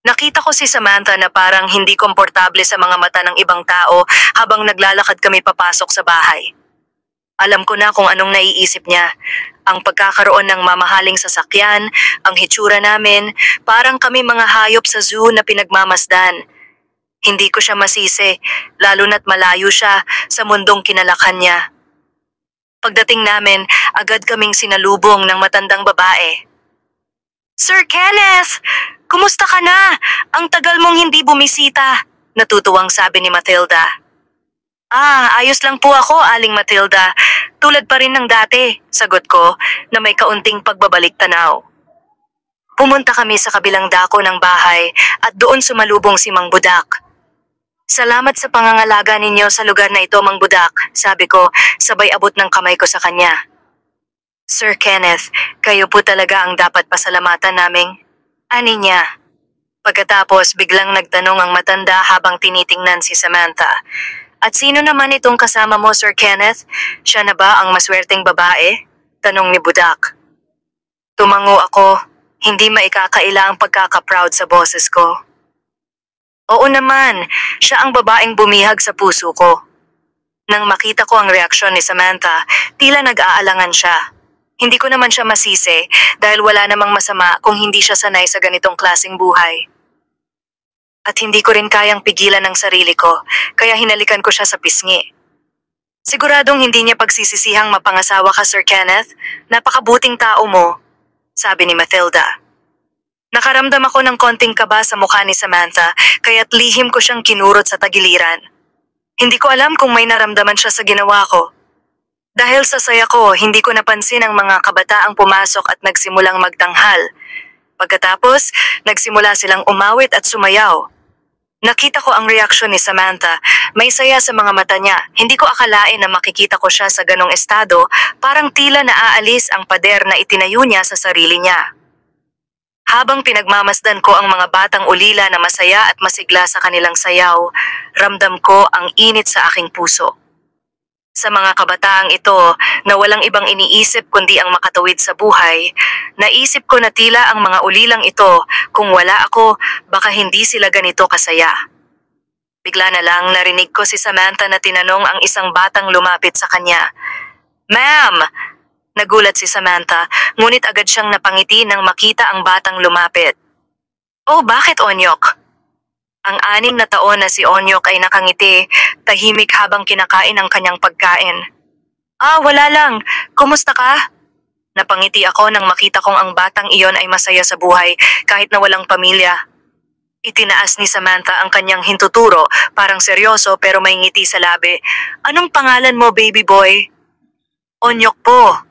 Speaker 1: Nakita ko si Samantha na parang hindi komportable sa mga mata ng ibang tao habang naglalakad kami papasok sa bahay. Alam ko na kung anong naiisip niya. Ang pagkakaroon ng mamahaling sasakyan, ang hitsura namin, parang kami mga hayop sa zoo na pinagmamasdan. Hindi ko siya masisi, lalo na't malayo siya sa mundong kinalakhan niya. Pagdating namin, agad kaming sinalubong ng matandang babae. Sir Kenneth! Kumusta ka na? Ang tagal mong hindi bumisita, natutuwang sabi ni Matilda. Ayos lang po ako, Aling Matilda. tulad pa rin ng dati, sagot ko na may kaunting pagbabalik tanaw. Pumunta kami sa kabilang dako ng bahay at doon sumalubong si Mang Budak. Salamat sa pangangalaga ninyo sa lugar na ito, Mang Budak, sabi ko sabay abot ng kamay ko sa kanya. Sir Kenneth, kayo po talaga ang dapat pasalamatan naming. Ani niya. Pagkatapos biglang nagtanong ang matanda habang tinitingnan si Samantha. At sino naman itong kasama mo, Sir Kenneth? Siya na ba ang maswerteng babae? Tanong ni Budak. Tumango ako, hindi maikakaila ang pagkaka-proud sa boses ko. Oo naman, siya ang babaeng bumihag sa puso ko. Nang makita ko ang reaksyon ni Samantha, tila nag-aalangan siya. Hindi ko naman siya masisi dahil wala namang masama kung hindi siya sanay sa ganitong klaseng buhay. At hindi ko rin kayang pigilan ang sarili ko, kaya hinalikan ko siya sa pisngi. Siguradong hindi niya pagsisisihang mapangasawa ka, Sir Kenneth. Napakabuting tao mo, sabi ni Mathilda. Nakaramdam ako ng konting kaba sa mukha ni Samantha, kaya't lihim ko siyang kinurot sa tagiliran. Hindi ko alam kung may naramdaman siya sa ginawa ko. Dahil sa saya ko, hindi ko napansin ang mga kabataang pumasok at nagsimulang magtanghal. Pagkatapos, nagsimula silang umawit at sumayaw. Nakita ko ang reaksyon ni Samantha, may saya sa mga mata niya. Hindi ko akalain na makikita ko siya sa ganong estado, parang tila naaalis ang pader na itinayo niya sa sarili niya. Habang pinagmamasdan ko ang mga batang ulila na masaya at masigla sa kanilang sayaw, ramdam ko ang init sa aking puso. Sa mga kabataang ito na walang ibang iniisip kundi ang makatawid sa buhay, naisip ko na tila ang mga ulilang ito, kung wala ako, baka hindi sila ganito kasaya. Bigla na lang narinig ko si Samantha na tinanong ang isang batang lumapit sa kanya. Ma'am! Nagulat si Samantha, ngunit agad siyang napangiti nang makita ang batang lumapit. Oh, bakit, Onyok? Ang 6 na taon na si Onyok ay nakangiti, tahimik habang kinakain ang kanyang pagkain. Ah, wala lang. Kumusta ka? Napangiti ako nang makita kong ang batang iyon ay masaya sa buhay kahit na walang pamilya. Itinaas ni Samantha ang kanyang hintuturo, parang seryoso pero may ngiti sa labi. Anong pangalan mo, baby boy? Onyok po.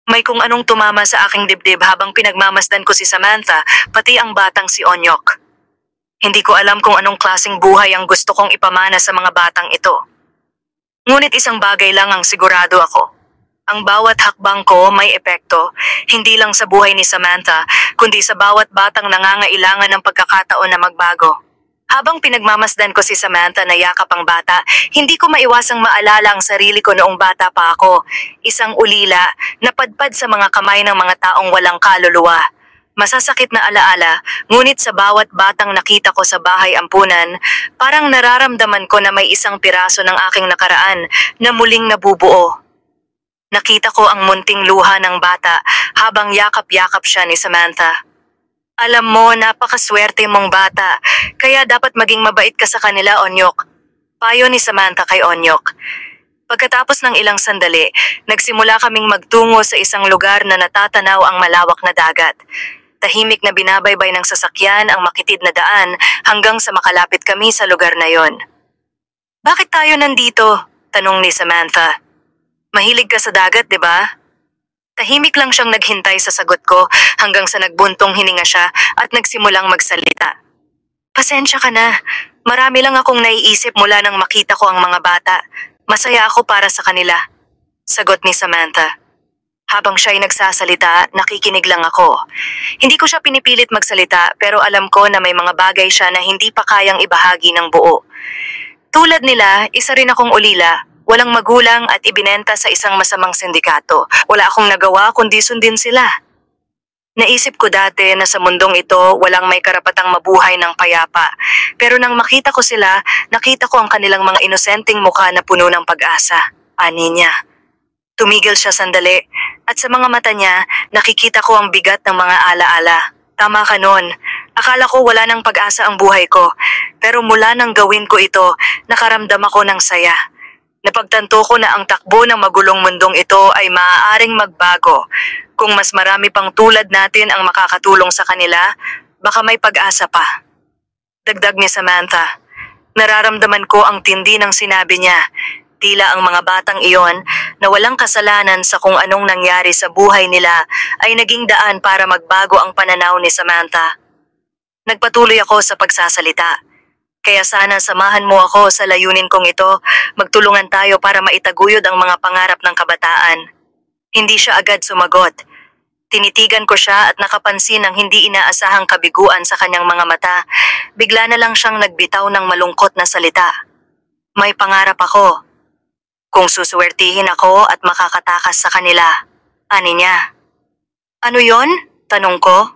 Speaker 1: May kung anong tumama sa aking dibdib habang pinagmamasdan ko si Samantha, pati ang batang si Onyok. Hindi ko alam kung anong klaseng buhay ang gusto kong ipamana sa mga batang ito. Ngunit isang bagay lang ang sigurado ako. Ang bawat hakbang ko may epekto, hindi lang sa buhay ni Samantha, kundi sa bawat batang nangangailangan ng pagkakataon na magbago. Habang pinagmamasdan ko si Samantha na yakap ang bata, hindi ko maiwasang maalala ang sarili ko noong bata pa ako. Isang ulila, napadpad sa mga kamay ng mga taong walang kaluluwa. Masasakit na alaala, ngunit sa bawat batang nakita ko sa bahay ampunan, parang nararamdaman ko na may isang piraso ng aking nakaraan na muling nabubuo. Nakita ko ang munting luha ng bata habang yakap-yakap siya ni Samantha. Alam mo, napakaswerte mong bata, kaya dapat maging mabait ka sa kanila, Onyok. Payo ni Samantha kay Onyok. Pagkatapos ng ilang sandali, nagsimula kaming magtungo sa isang lugar na natatanaw ang malawak na dagat. Tahimik na binabaybay ng sasakyan ang makitid na daan hanggang sa makalapit kami sa lugar na yon. Bakit tayo nandito? Tanong ni Samantha. Mahilig ka sa dagat, di ba? Tahimik lang siyang naghintay sa sagot ko hanggang sa nagbuntong hininga siya at nagsimulang magsalita. Pasensya ka na. Marami lang akong naiisip mula nang makita ko ang mga bata. Masaya ako para sa kanila. Sagot ni Samantha. Habang siya'y nagsasalita, nakikinig lang ako. Hindi ko siya pinipilit magsalita pero alam ko na may mga bagay siya na hindi pa kayang ibahagi ng buo. Tulad nila, isa rin akong ulila, walang magulang at ibinenta sa isang masamang sindikato. Wala akong nagawa kundi sundin sila. Naisip ko dati na sa mundong ito walang may karapatang mabuhay ng payapa. Pero nang makita ko sila, nakita ko ang kanilang mga inosenteng mukha na puno ng pag-asa. Ani niya. Tumigil siya sandali at sa mga mata niya nakikita ko ang bigat ng mga alaala. Tama ka nun. Akala ko wala ng pag-asa ang buhay ko. Pero mula nang gawin ko ito, nakaramdam ako ng saya. Napagtanto ko na ang takbo ng magulong mundong ito ay maaaring magbago. Kung mas marami pang tulad natin ang makakatulong sa kanila, baka may pag-asa pa. Dagdag ni Samantha. Nararamdaman ko ang tindi ng sinabi niya. Tila ang mga batang iyon na walang kasalanan sa kung anong nangyari sa buhay nila ay naging daan para magbago ang pananaw ni Samantha. Nagpatuloy ako sa pagsasalita. Kaya sana samahan mo ako sa layunin kong ito, magtulungan tayo para maitaguyod ang mga pangarap ng kabataan. Hindi siya agad sumagot. Tinitigan ko siya at nakapansin ang hindi inaasahang kabiguan sa kanyang mga mata. Bigla na lang siyang nagbitaw ng malungkot na salita. May pangarap ako. Kung susuwertihin ako at makakatakas sa kanila. Ani niya. Ano yon? Tanong ko.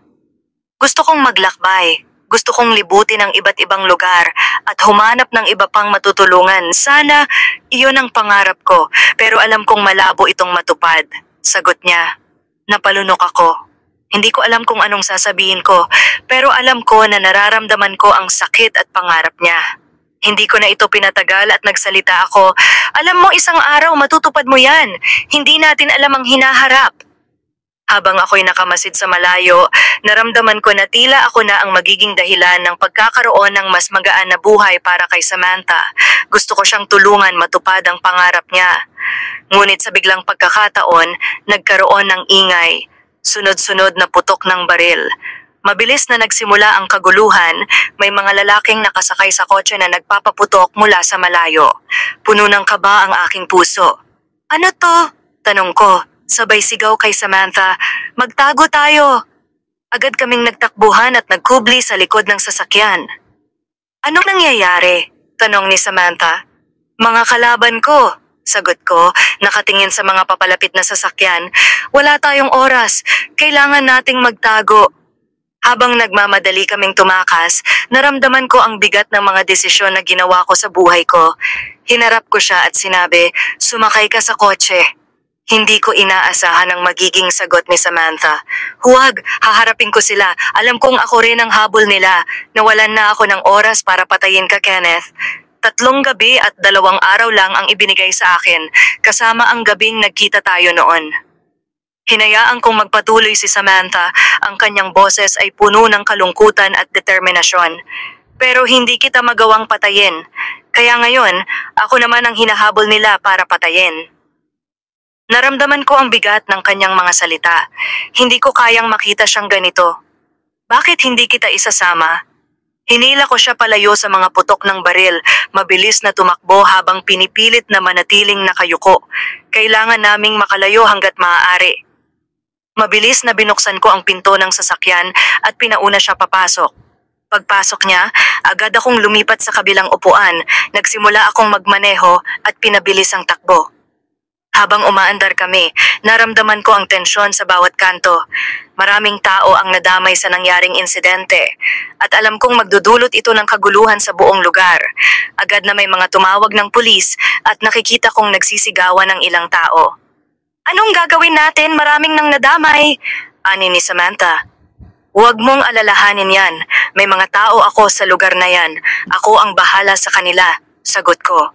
Speaker 1: Gusto kong maglakbay. Gusto kong libutin ang iba't ibang lugar at humanap ng iba pang matutulungan. Sana iyon ang pangarap ko, pero alam kong malabo itong matupad. Sagot niya. Napalunok ako. Hindi ko alam kung anong sasabihin ko, pero alam ko na nararamdaman ko ang sakit at pangarap niya. Hindi ko na ito pinatagal at nagsalita ako. Alam mo, isang araw matutupad mo yan. Hindi natin alam ang hinaharap. Habang ako'y nakamasid sa malayo, naramdaman ko na tila ako na ang magiging dahilan ng pagkakaroon ng mas magaan na buhay para kay Samantha. Gusto ko siyang tulungan matupad ang pangarap niya. Ngunit sa biglang pagkakataon, nagkaroon ng ingay. Sunod-sunod na putok ng baril. Mabilis na nagsimula ang kaguluhan, may mga lalaking nakasakay sa kotse na nagpapaputok mula sa malayo. Puno ng kaba ang aking puso. Ano to? Tanong ko. Sabay sigaw kay Samantha, magtago tayo. Agad kaming nagtakbuhan at nagkubli sa likod ng sasakyan. Anong nangyayari? Tanong ni Samantha. Mga kalaban ko, sagot ko, nakatingin sa mga papalapit na sasakyan. Wala tayong oras, kailangan nating magtago. Habang nagmamadali kaming tumakas, naramdaman ko ang bigat ng mga desisyon na ginawa ko sa buhay ko. Hinarap ko siya at sinabi, sumakay ka sa kotse. Hindi ko inaasahan ang magiging sagot ni Samantha. Huwag, haharapin ko sila. Alam kong ako rin ang habol nila. Nawalan na ako ng oras para patayin ka, Kenneth. 3 gabi at 2 araw lang ang ibinigay sa akin, kasama ang gabing nagkita tayo noon. Hinayaan kong magpatuloy si Samantha, ang kanyang boses ay puno ng kalungkutan at determinasyon. Pero hindi kita magawang patayin. Kaya ngayon, ako naman ang hinahabol nila para patayin. Naramdaman ko ang bigat ng kanyang mga salita. Hindi ko kayang makita siyang ganito. Bakit hindi kita isasama? Hinila ko siya palayo sa mga putok ng baril, mabilis na tumakbo habang pinipilit na manatiling nakayuko. Kailangan naming makalayo hanggat maaari. Mabilis na binuksan ko ang pinto ng sasakyan at pinauna siya papasok. Pagpasok niya, agad akong lumipat sa kabilang upuan, nagsimula akong magmaneho at pinabilis ang takbo. Habang umaandar kami, naramdaman ko ang tensyon sa bawat kanto. Maraming tao ang nadamay sa nangyaring insidente at alam kong magdudulot ito ng kaguluhan sa buong lugar. Agad na may mga tumawag ng pulis at nakikita kong nagsisigawan ng ilang tao. Anong gagawin natin? Maraming nang nadamay, ani ni Samantha. Huwag mong alalahanin yan. May mga tao ako sa lugar na yan. Ako ang bahala sa kanila, sagot ko.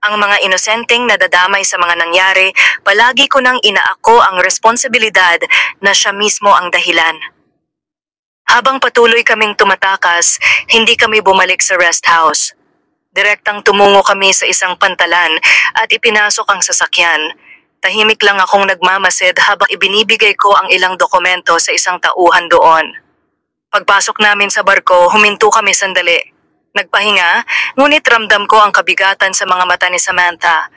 Speaker 1: Ang mga inosenteng nadadamay sa mga nangyari, palagi ko nang inaako ang responsibilidad na siya mismo ang dahilan. Habang patuloy kaming tumatakas, hindi kami bumalik sa rest house. Direktang tumungo kami sa isang pantalan at ipinasok ang sasakyan. Tahimik lang akong nagmamasid habang ibinibigay ko ang ilang dokumento sa isang tauhan doon. Pagpasok namin sa barko, huminto kami sandali. Nagpahinga, ngunit ramdam ko ang kabigatan sa mga mata ni Samantha.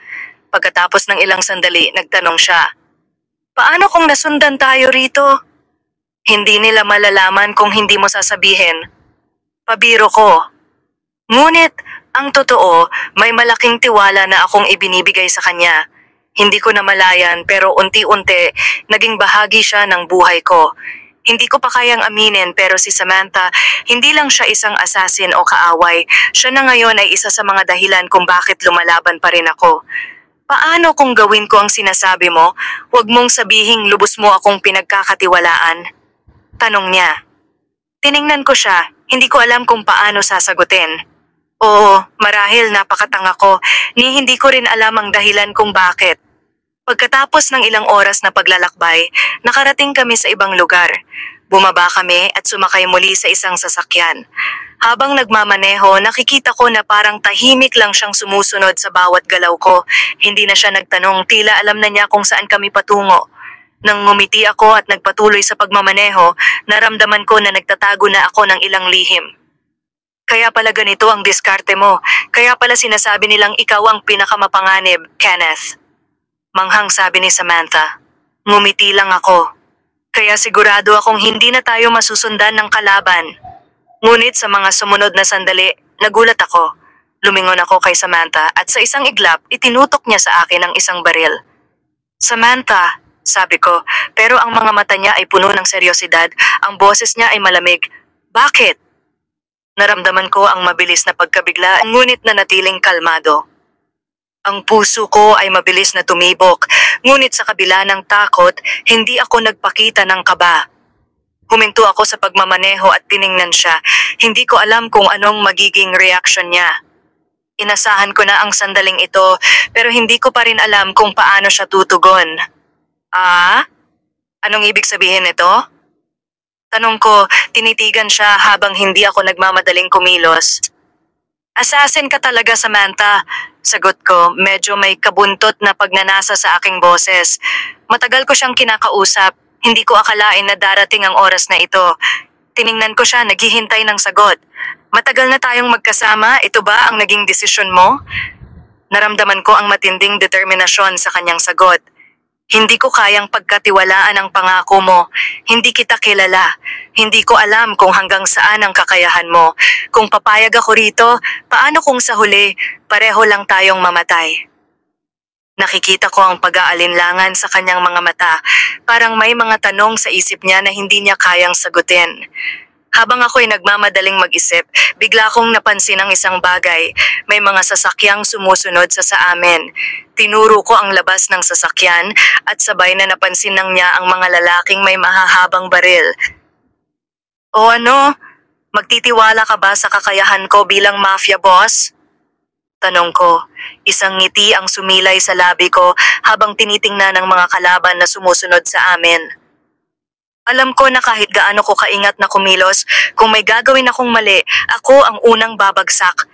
Speaker 1: Pagkatapos ng ilang sandali, nagtanong siya, paano kung nasundan tayo rito? Hindi nila malalaman kung hindi mo sasabihin. Pabiro ko. Ngunit, ang totoo, may malaking tiwala na akong ibinibigay sa kanya. Hindi ko namalayan pero unti-unti, naging bahagi siya ng buhay ko. Hindi ko pa kayang aminin pero si Samantha, hindi lang siya isang assassin o kaaway. Siya na ngayon ay isa sa mga dahilan kung bakit lumalaban pa rin ako. Paano kung gawin ko ang sinasabi mo? Huwag mong sabihing lubos mo akong pinagkakatiwalaan. Tanong niya. Tiningnan ko siya, hindi ko alam kung paano sasagutin. Oo, marahil napakatanga ko, ni hindi ko rin alam ang dahilan kung bakit. Pagkatapos ng ilang oras na paglalakbay, nakarating kami sa ibang lugar. Bumaba kami at sumakay muli sa isang sasakyan. Habang nagmamaneho, nakikita ko na parang tahimik lang siyang sumusunod sa bawat galaw ko. Hindi na siya nagtanong, tila alam na niya kung saan kami patungo. Nang ngumiti ako at nagpatuloy sa pagmamaneho, naramdaman ko na nagtatago na ako ng ilang lihim. Kaya pala ganito ang diskarte mo. Kaya pala sinasabi nilang ikaw ang pinakamapanganib, Kenneth. Manghang sabi ni Samantha. Ngumiti lang ako. Kaya sigurado akong hindi na tayo masusundan ng kalaban. Ngunit sa mga sumunod na sandali, nagulat ako. Lumingon ako kay Samantha at sa isang iglap, itinutok niya sa akin ang isang baril. Samantha, sabi ko, pero ang mga mata niya ay puno ng seryosidad, ang boses niya ay malamig. Bakit? Naramdaman ko ang mabilis na pagkabigla, ngunit nanatiling kalmado. Ang puso ko ay mabilis na tumibok, ngunit sa kabila ng takot, hindi ako nagpakita ng kaba. Huminto ako sa pagmamaneho at tiningnan siya. Hindi ko alam kung anong magiging reaksyon niya. Inasahan ko na ang sandaling ito, pero hindi ko pa rin alam kung paano siya tutugon. Ah? Anong ibig sabihin nito? Tanong ko, tinitigan siya habang hindi ako nagmamadaling kumilos. Assassin ka talaga, Samantha. Sagot ko, medyo may kabuntot na pagnanasa sa aking boses. Matagal ko siyang kinakausap. Hindi ko akalain na darating ang oras na ito. Tiningnan ko siya, naghihintay ng sagot. Matagal na tayong magkasama, ito ba ang naging desisyon mo? Naramdaman ko ang matinding determinasyon sa kanyang sagot. Hindi ko kayang pagkatiwalaan ang pangako mo. Hindi kita kilala. Hindi ko alam kung hanggang saan ang kakayahan mo. Kung papayag ako rito, paano kung sa huli, pareho lang tayong mamatay? Nakikita ko ang pag-aalinlangan sa kanyang mga mata, parang may mga tanong sa isip niya na hindi niya kayang sagutin. Habang ako'y nagmamadaling mag-isip, bigla kong napansin ang isang bagay. May mga sasakyang sumusunod sa amin. Tinuro ko ang labas ng sasakyan at sabay na napansin ng niya ang mga lalaking may mahahabang baril. O ano? Magtitiwala ka ba sa kakayahan ko bilang mafia boss? Tanong ko, isang ngiti ang sumilay sa labi ko habang tinitingnan ng mga kalaban na sumusunod sa amin. Alam ko na kahit gaano ko kaingat na kumilos, kung may gagawin akong mali, ako ang unang babagsak.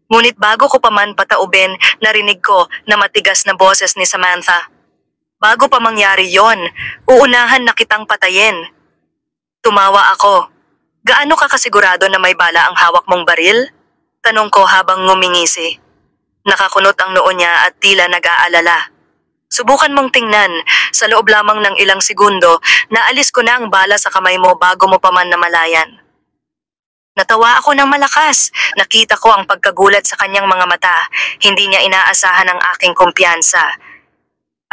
Speaker 1: Ngunit bago ko pa man pataubin, narinig ko na matigas na boses ni Samantha. Bago pa mangyari yon, uunahan na kitang patayin. Tumawa ako. Gaano ka kasigurado na may bala ang hawak mong baril? Tanong ko habang ngumingisi. Nakakunot ang noo niya at tila nag-aalala. Subukan mong tingnan, sa loob lamang ng ilang segundo, naalis ko na ang bala sa kamay mo bago mo pa man namalayan. Natawa ako ng malakas, nakita ko ang pagkagulat sa kanyang mga mata, hindi niya inaasahan ang aking kumpiyansa.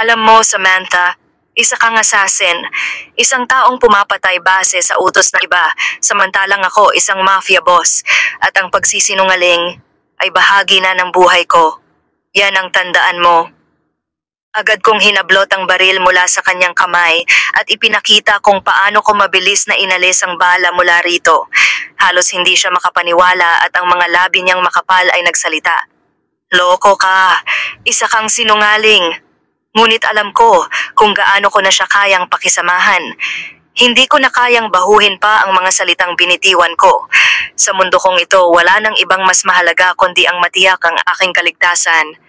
Speaker 1: Alam mo, Samantha, isa kang assassin, isang taong pumapatay base sa utos ng iba, samantalang ako isang mafia boss, at ang pagsisinungaling ay bahagi na ng buhay ko. Yan ang tandaan mo. Agad kong hinablot ang baril mula sa kanyang kamay at ipinakita kung paano ko mabilis na inalis ang bala mula rito. Halos hindi siya makapaniwala at ang mga labi niyang makapal ay nagsalita. Loko ka, isa kang sinungaling. Ngunit alam ko kung gaano ko na siya kayang pakisamahan. Hindi ko na kayang bahuhin pa ang mga salitang binitiwan ko. Sa mundo kong ito, wala nang ibang mas mahalaga kundi ang matiyak ang aking kaligtasan.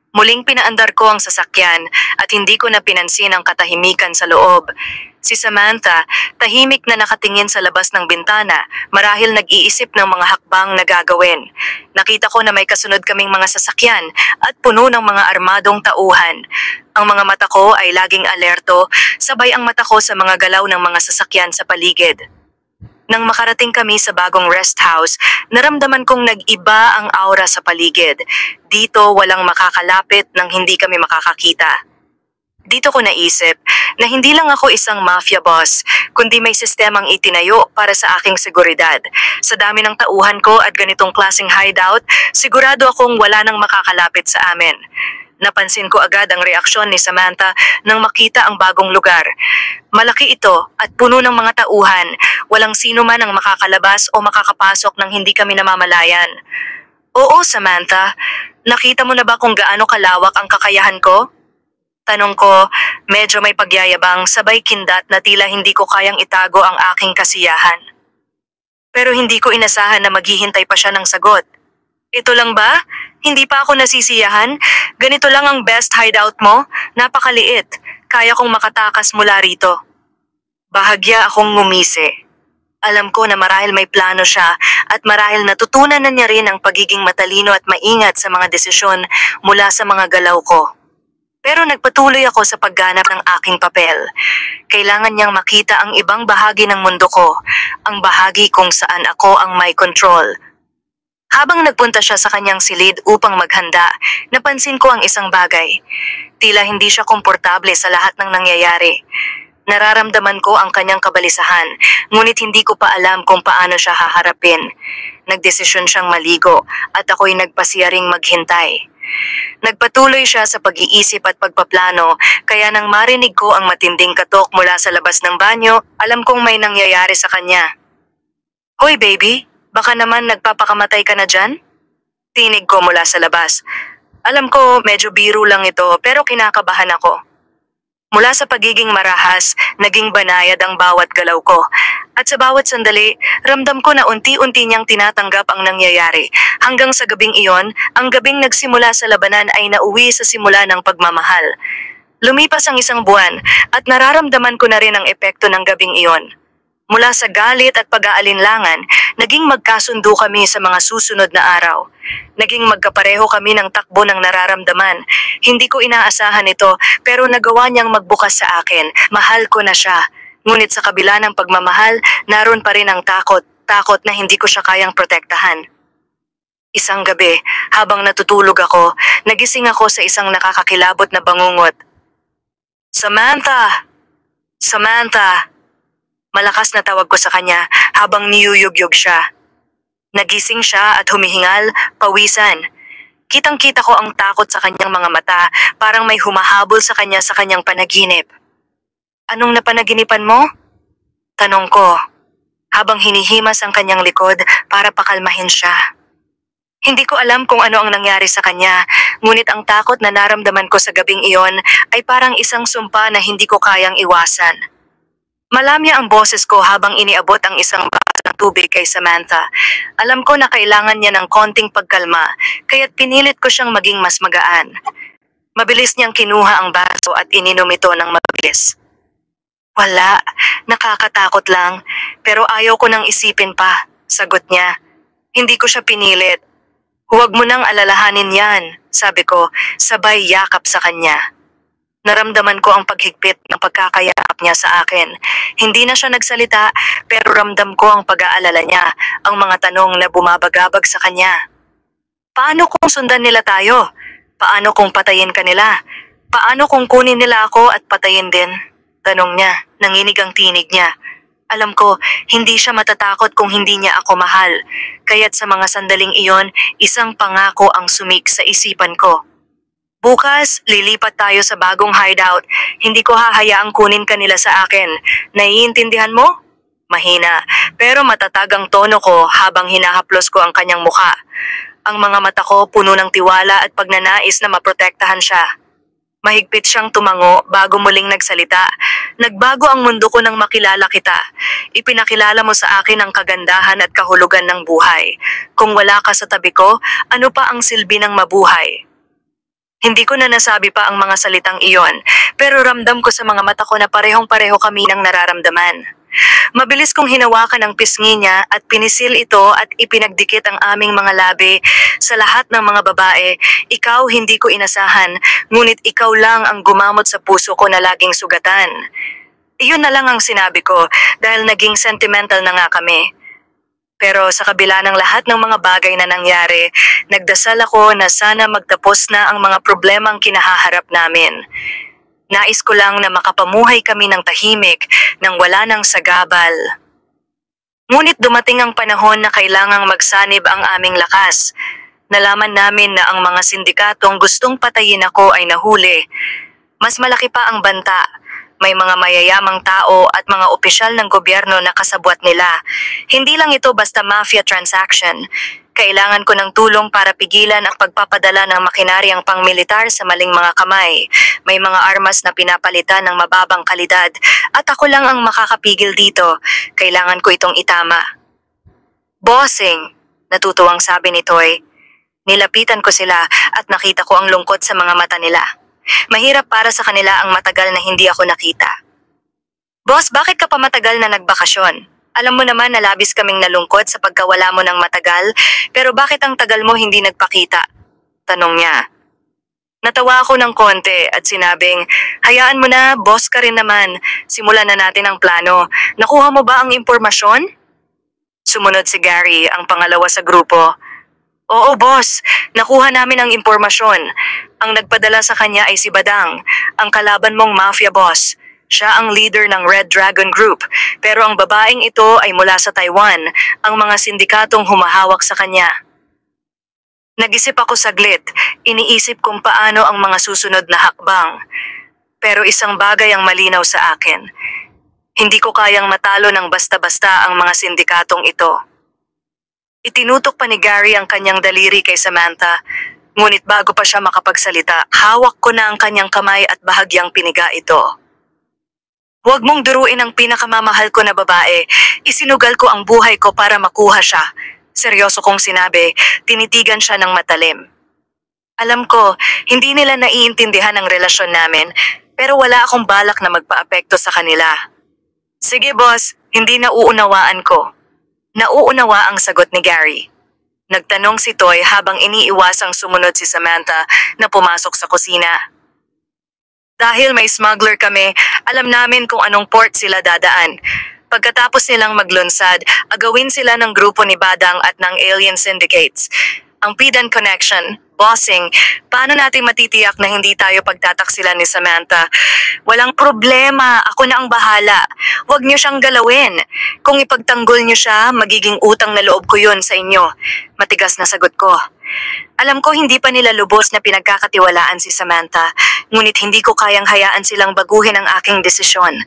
Speaker 1: Muling pinaandar ko ang sasakyan at hindi ko na pinansin ang katahimikan sa loob. Si Samantha, tahimik na nakatingin sa labas ng bintana, marahil nag-iisip ng mga hakbang na gagawin. Nakita ko na may kasunod kaming mga sasakyan at puno ng mga armadong tauhan. Ang mga mata ko ay laging alerto, sabay ang mata ko sa mga galaw ng mga sasakyan sa paligid. Nang makarating kami sa bagong rest house, naramdaman kong nag-iba ang aura sa paligid. Dito walang makakalapit nang hindi kami makakakita. Dito ko naisip na hindi lang ako isang mafia boss, kundi may sistemang itinayo para sa aking seguridad. Sa dami ng tauhan ko at ganitong klaseng hideout, sigurado akong wala nang makakalapit sa amin. Napansin ko agad ang reaksyon ni Samantha nang makita ang bagong lugar. Malaki ito at puno ng mga tauhan, walang sino man ang makakalabas o makakapasok nang hindi kami namamalayan. Oo, Samantha, nakita mo na ba kung gaano kalawak ang kakayahan ko? Tanong ko, medyo may pagyayabang sabay kindat na tila hindi ko kayang itago ang aking kasiyahan. Pero hindi ko inasahan na maghihintay pa siya ng sagot. Ito lang ba? Hindi pa ako nasisiyahan? Ganito lang ang best hideout mo? Napakaliit. Kaya kong makatakas mula rito. Bahagya akong ngumisi. Alam ko na marahil may plano siya at marahil natutunan na niya rin ang pagiging matalino at maingat sa mga desisyon mula sa mga galaw ko. Pero nagpatuloy ako sa pagganap ng aking papel. Kailangan niyang makita ang ibang bahagi ng mundo ko, ang bahagi kung saan ako ang may control. Habang nagpunta siya sa kanyang silid upang maghanda, napansin ko ang isang bagay. Tila hindi siya komportable sa lahat ng nangyayari. Nararamdaman ko ang kanyang kabalisahan, ngunit hindi ko pa alam kung paano siya haharapin. Nagdesisyon siyang maligo at ako'y nagpasiya ring maghintay. Nagpatuloy siya sa pag-iisip at pagpaplano, kaya nang marinig ko ang matinding katok mula sa labas ng banyo, alam kong may nangyayari sa kanya. "Hoy baby, baka naman nagpapakamatay ka na dyan?" Tinig ko mula sa labas. Alam ko medyo biro lang ito pero kinakabahan ako. Mula sa pagiging marahas, naging banayad ang bawat galaw ko. At sa bawat sandali, ramdam ko na unti-unti niyang tinatanggap ang nangyayari. Hanggang sa gabing iyon, ang gabing nagsimula sa labanan ay nauwi sa simula ng pagmamahal. Lumipas ang isang buwan at nararamdaman ko na rin ang epekto ng gabing iyon. Mula sa galit at pag-aalinlangan, naging magkasundo kami sa mga susunod na araw. Naging magkapareho kami ng takbo ng nararamdaman. Hindi ko inaasahan ito pero nagawa niyang magbukas sa akin. Mahal ko na siya. Ngunit sa kabila ng pagmamahal, naroon pa rin ang takot. Takot na hindi ko siya kayang protektahan. Isang gabi, habang natutulog ako, nagising ako sa isang nakakakilabot na bangungot. "Samantha! Samantha!" Malakas na tawag ko sa kanya habang niyuyugyug siya. Nagising siya at humihingal, pawisan. Kitang-kita ko ang takot sa kanyang mga mata, parang may humahabol sa kanya sa kanyang panaginip. "Anong napanaginipan mo?" Tanong ko, habang hinihimas ang kanyang likod para pakalmahin siya. Hindi ko alam kung ano ang nangyari sa kanya, ngunit ang takot na naramdaman ko sa gabing iyon ay parang isang sumpa na hindi ko kayang iwasan. Malamya ang boses ko habang iniabot ang isang baso ng tubig kay Samantha. Alam ko na kailangan niya ng konting pagkalma, kaya't pinilit ko siyang maging mas magaan. Mabilis niyang kinuha ang baso at ininom ito ng mabilis. "Wala, nakakatakot lang, pero ayaw ko nang isipin pa," sagot niya. Hindi ko siya pinilit. "Huwag mo nang alalahanin yan," sabi ko, sabay yakap sa kanya. Naramdaman ko ang paghigpit ng pagkakayakap niya sa akin. Hindi na siya nagsalita, pero ramdam ko ang pag-aalala niya, ang mga tanong na bumabagabag sa kanya. "Paano kung sundan nila tayo? Paano kung patayin ka nila? Paano kung kunin nila ako at patayin din?" Tanong niya, nanginig ang tinig niya. Alam ko, hindi siya matatakot kung hindi niya ako mahal. Kaya't sa mga sandaling iyon, isang pangako ang sumik sa isipan ko. "Bukas, lilipat tayo sa bagong hideout. Hindi ko hahayaang kunin kanila sa akin. Naiintindihan mo?" Mahina, pero matatag ang tono ko habang hinahaplos ko ang kanyang mukha. Ang mga mata ko puno ng tiwala at pagnanais na maprotektahan siya. Mahigpit siyang tumango bago muling nagsalita. "Nagbago ang mundo ko nang makilala kita. Ipinakilala mo sa akin ang kagandahan at kahulugan ng buhay. Kung wala ka sa tabi ko, ano pa ang silbi ng mabuhay?" Hindi ko na nasabi pa ang mga salitang iyon, pero ramdam ko sa mga mata ko na parehong-pareho kami ng nararamdaman. Mabilis kong hinawakan ang pisngi niya at pinisil ito at ipinagdikit ang aming mga labi. Sa lahat ng mga babae, ikaw hindi ko inasahan, ngunit ikaw lang ang gumamot sa puso ko na laging sugatan. Iyon na lang ang sinabi ko dahil naging sentimental na nga kami. Pero sa kabila ng lahat ng mga bagay na nangyari, nagdasal ako na sana magtapos na ang mga problemang kinahaharap namin. Nais ko lang na makapamuhay kami ng tahimik nang wala ng sagabal. Ngunit dumating ang panahon na kailangang magsanib ang aming lakas. Nalaman namin na ang mga sindikatong gustong patayin ako ay nahuli. Mas malaki pa ang banta. May mga mayayamang tao at mga opisyal ng gobyerno na kasabwat nila. Hindi lang ito basta mafia transaction. Kailangan ko ng tulong para pigilan ang pagpapadala ng makinaryang pangmilitar sa maling mga kamay. May mga armas na pinapalitan ng mababang kalidad at ako lang ang makakapigil dito. Kailangan ko itong itama. Bossing, natutuwang sabi ni Toy. Nilapitan ko sila at nakita ko ang lungkot sa mga mata nila. Mahirap para sa kanila ang matagal na hindi ako nakita. Boss, bakit ka pa matagal na nagbakasyon? Alam mo naman na labis kaming nalungkot sa pagkawala mo ng matagal, pero bakit ang tagal mo hindi nagpakita? Tanong niya. Natawa ako ng konti at sinabing, hayaan mo na, boss ka rin naman. Simulan na natin ang plano. Nakuha mo ba ang impormasyon? Sumunod si Gary, ang pangalawa sa grupo. Oo, boss. Nakuha namin ang impormasyon. Ang nagpadala sa kanya ay si Badang, ang kalaban mong mafia boss. Siya ang leader ng Red Dragon Group, pero ang babaeng ito ay mula sa Taiwan, ang mga sindikatong humahawak sa kanya. Nag-isip ako saglit, iniisip kung paano ang mga susunod na hakbang. Pero isang bagay ang malinaw sa akin. Hindi ko kayang matalo ng basta-basta ang mga sindikatong ito. Itinutok pa ni Gary ang kanyang daliri kay Samantha, ngunit bago pa siya makapagsalita, hawak ko na ang kanyang kamay at bahagyang piniga ito. Huwag mong duruin ang pinakamamahal ko na babae, isinugal ko ang buhay ko para makuha siya. Seryoso kong sinabi, tinitigan siya ng matalim. Alam ko, hindi nila naiintindihan ang relasyon namin, pero wala akong balak na magpaapekto sa kanila. Sige boss, hindi nauunawaan ko. Nauunawa ang sagot ni Gary. Nagtanong si Toy habang iniiwasang sumunod si Samantha na pumasok sa kusina. Dahil may smuggler kami, alam namin kung anong port sila dadaan. Pagkatapos nilang maglunsad, agawin sila ng grupo ni Badang at ng Alien Syndicates. Ang Pidan Connection, bossing, paano natin matitiyak na hindi tayo pagtataksilan ni Samantha? Walang problema, ako na ang bahala. Huwag niyo siyang galawin. Kung ipagtanggol niyo siya, magiging utang na loob ko yun sa inyo. Matigas na sagot ko. Alam ko hindi pa nila lubos na pinagkakatiwalaan si Samantha, ngunit hindi ko kayang hayaan silang baguhin ang aking desisyon.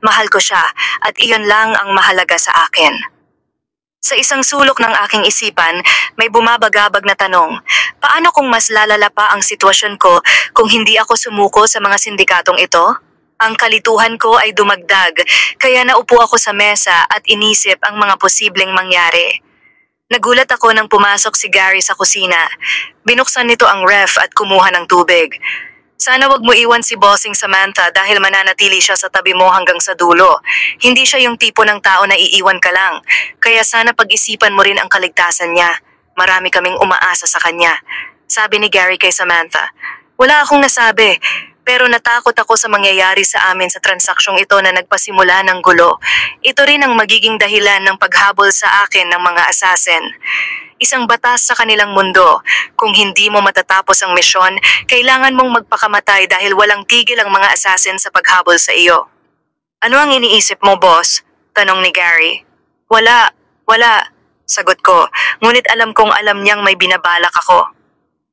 Speaker 1: Mahal ko siya at iyon lang ang mahalaga sa akin. Sa isang sulok ng aking isipan, may bumabagabag na tanong, paano kung mas lalala pa ang sitwasyon ko kung hindi ako sumuko sa mga sindikatong ito? Ang kalituhan ko ay dumagdag, kaya naupo ako sa mesa at inisip ang mga posibleng mangyari. Nagulat ako nang pumasok si Gary sa kusina. Binuksan nito ang ref at kumuha ng tubig. Sana wag mo iwan si Bossing Samantha dahil mananatili siya sa tabi mo hanggang sa dulo. Hindi siya yung tipo ng tao na iiwan ka lang. Kaya sana pag-isipan mo rin ang kaligtasan niya. Marami kaming umaasa sa kanya. Sabi ni Gary kay Samantha. Wala akong nasabi. Pero natakot ako sa mangyayari sa amin sa transaksyong ito na nagpasimula ng gulo. Ito rin ang magiging dahilan ng paghabol sa akin ng mga assassin. Isang batas sa kanilang mundo. Kung hindi mo matatapos ang misyon, kailangan mong magpakamatay dahil walang tigil ang mga assassin sa paghabol sa iyo. Ano ang iniisip mo, boss? Tanong ni Gary. Wala. Sagot ko, ngunit alam kong alam niyang may binabalak ako.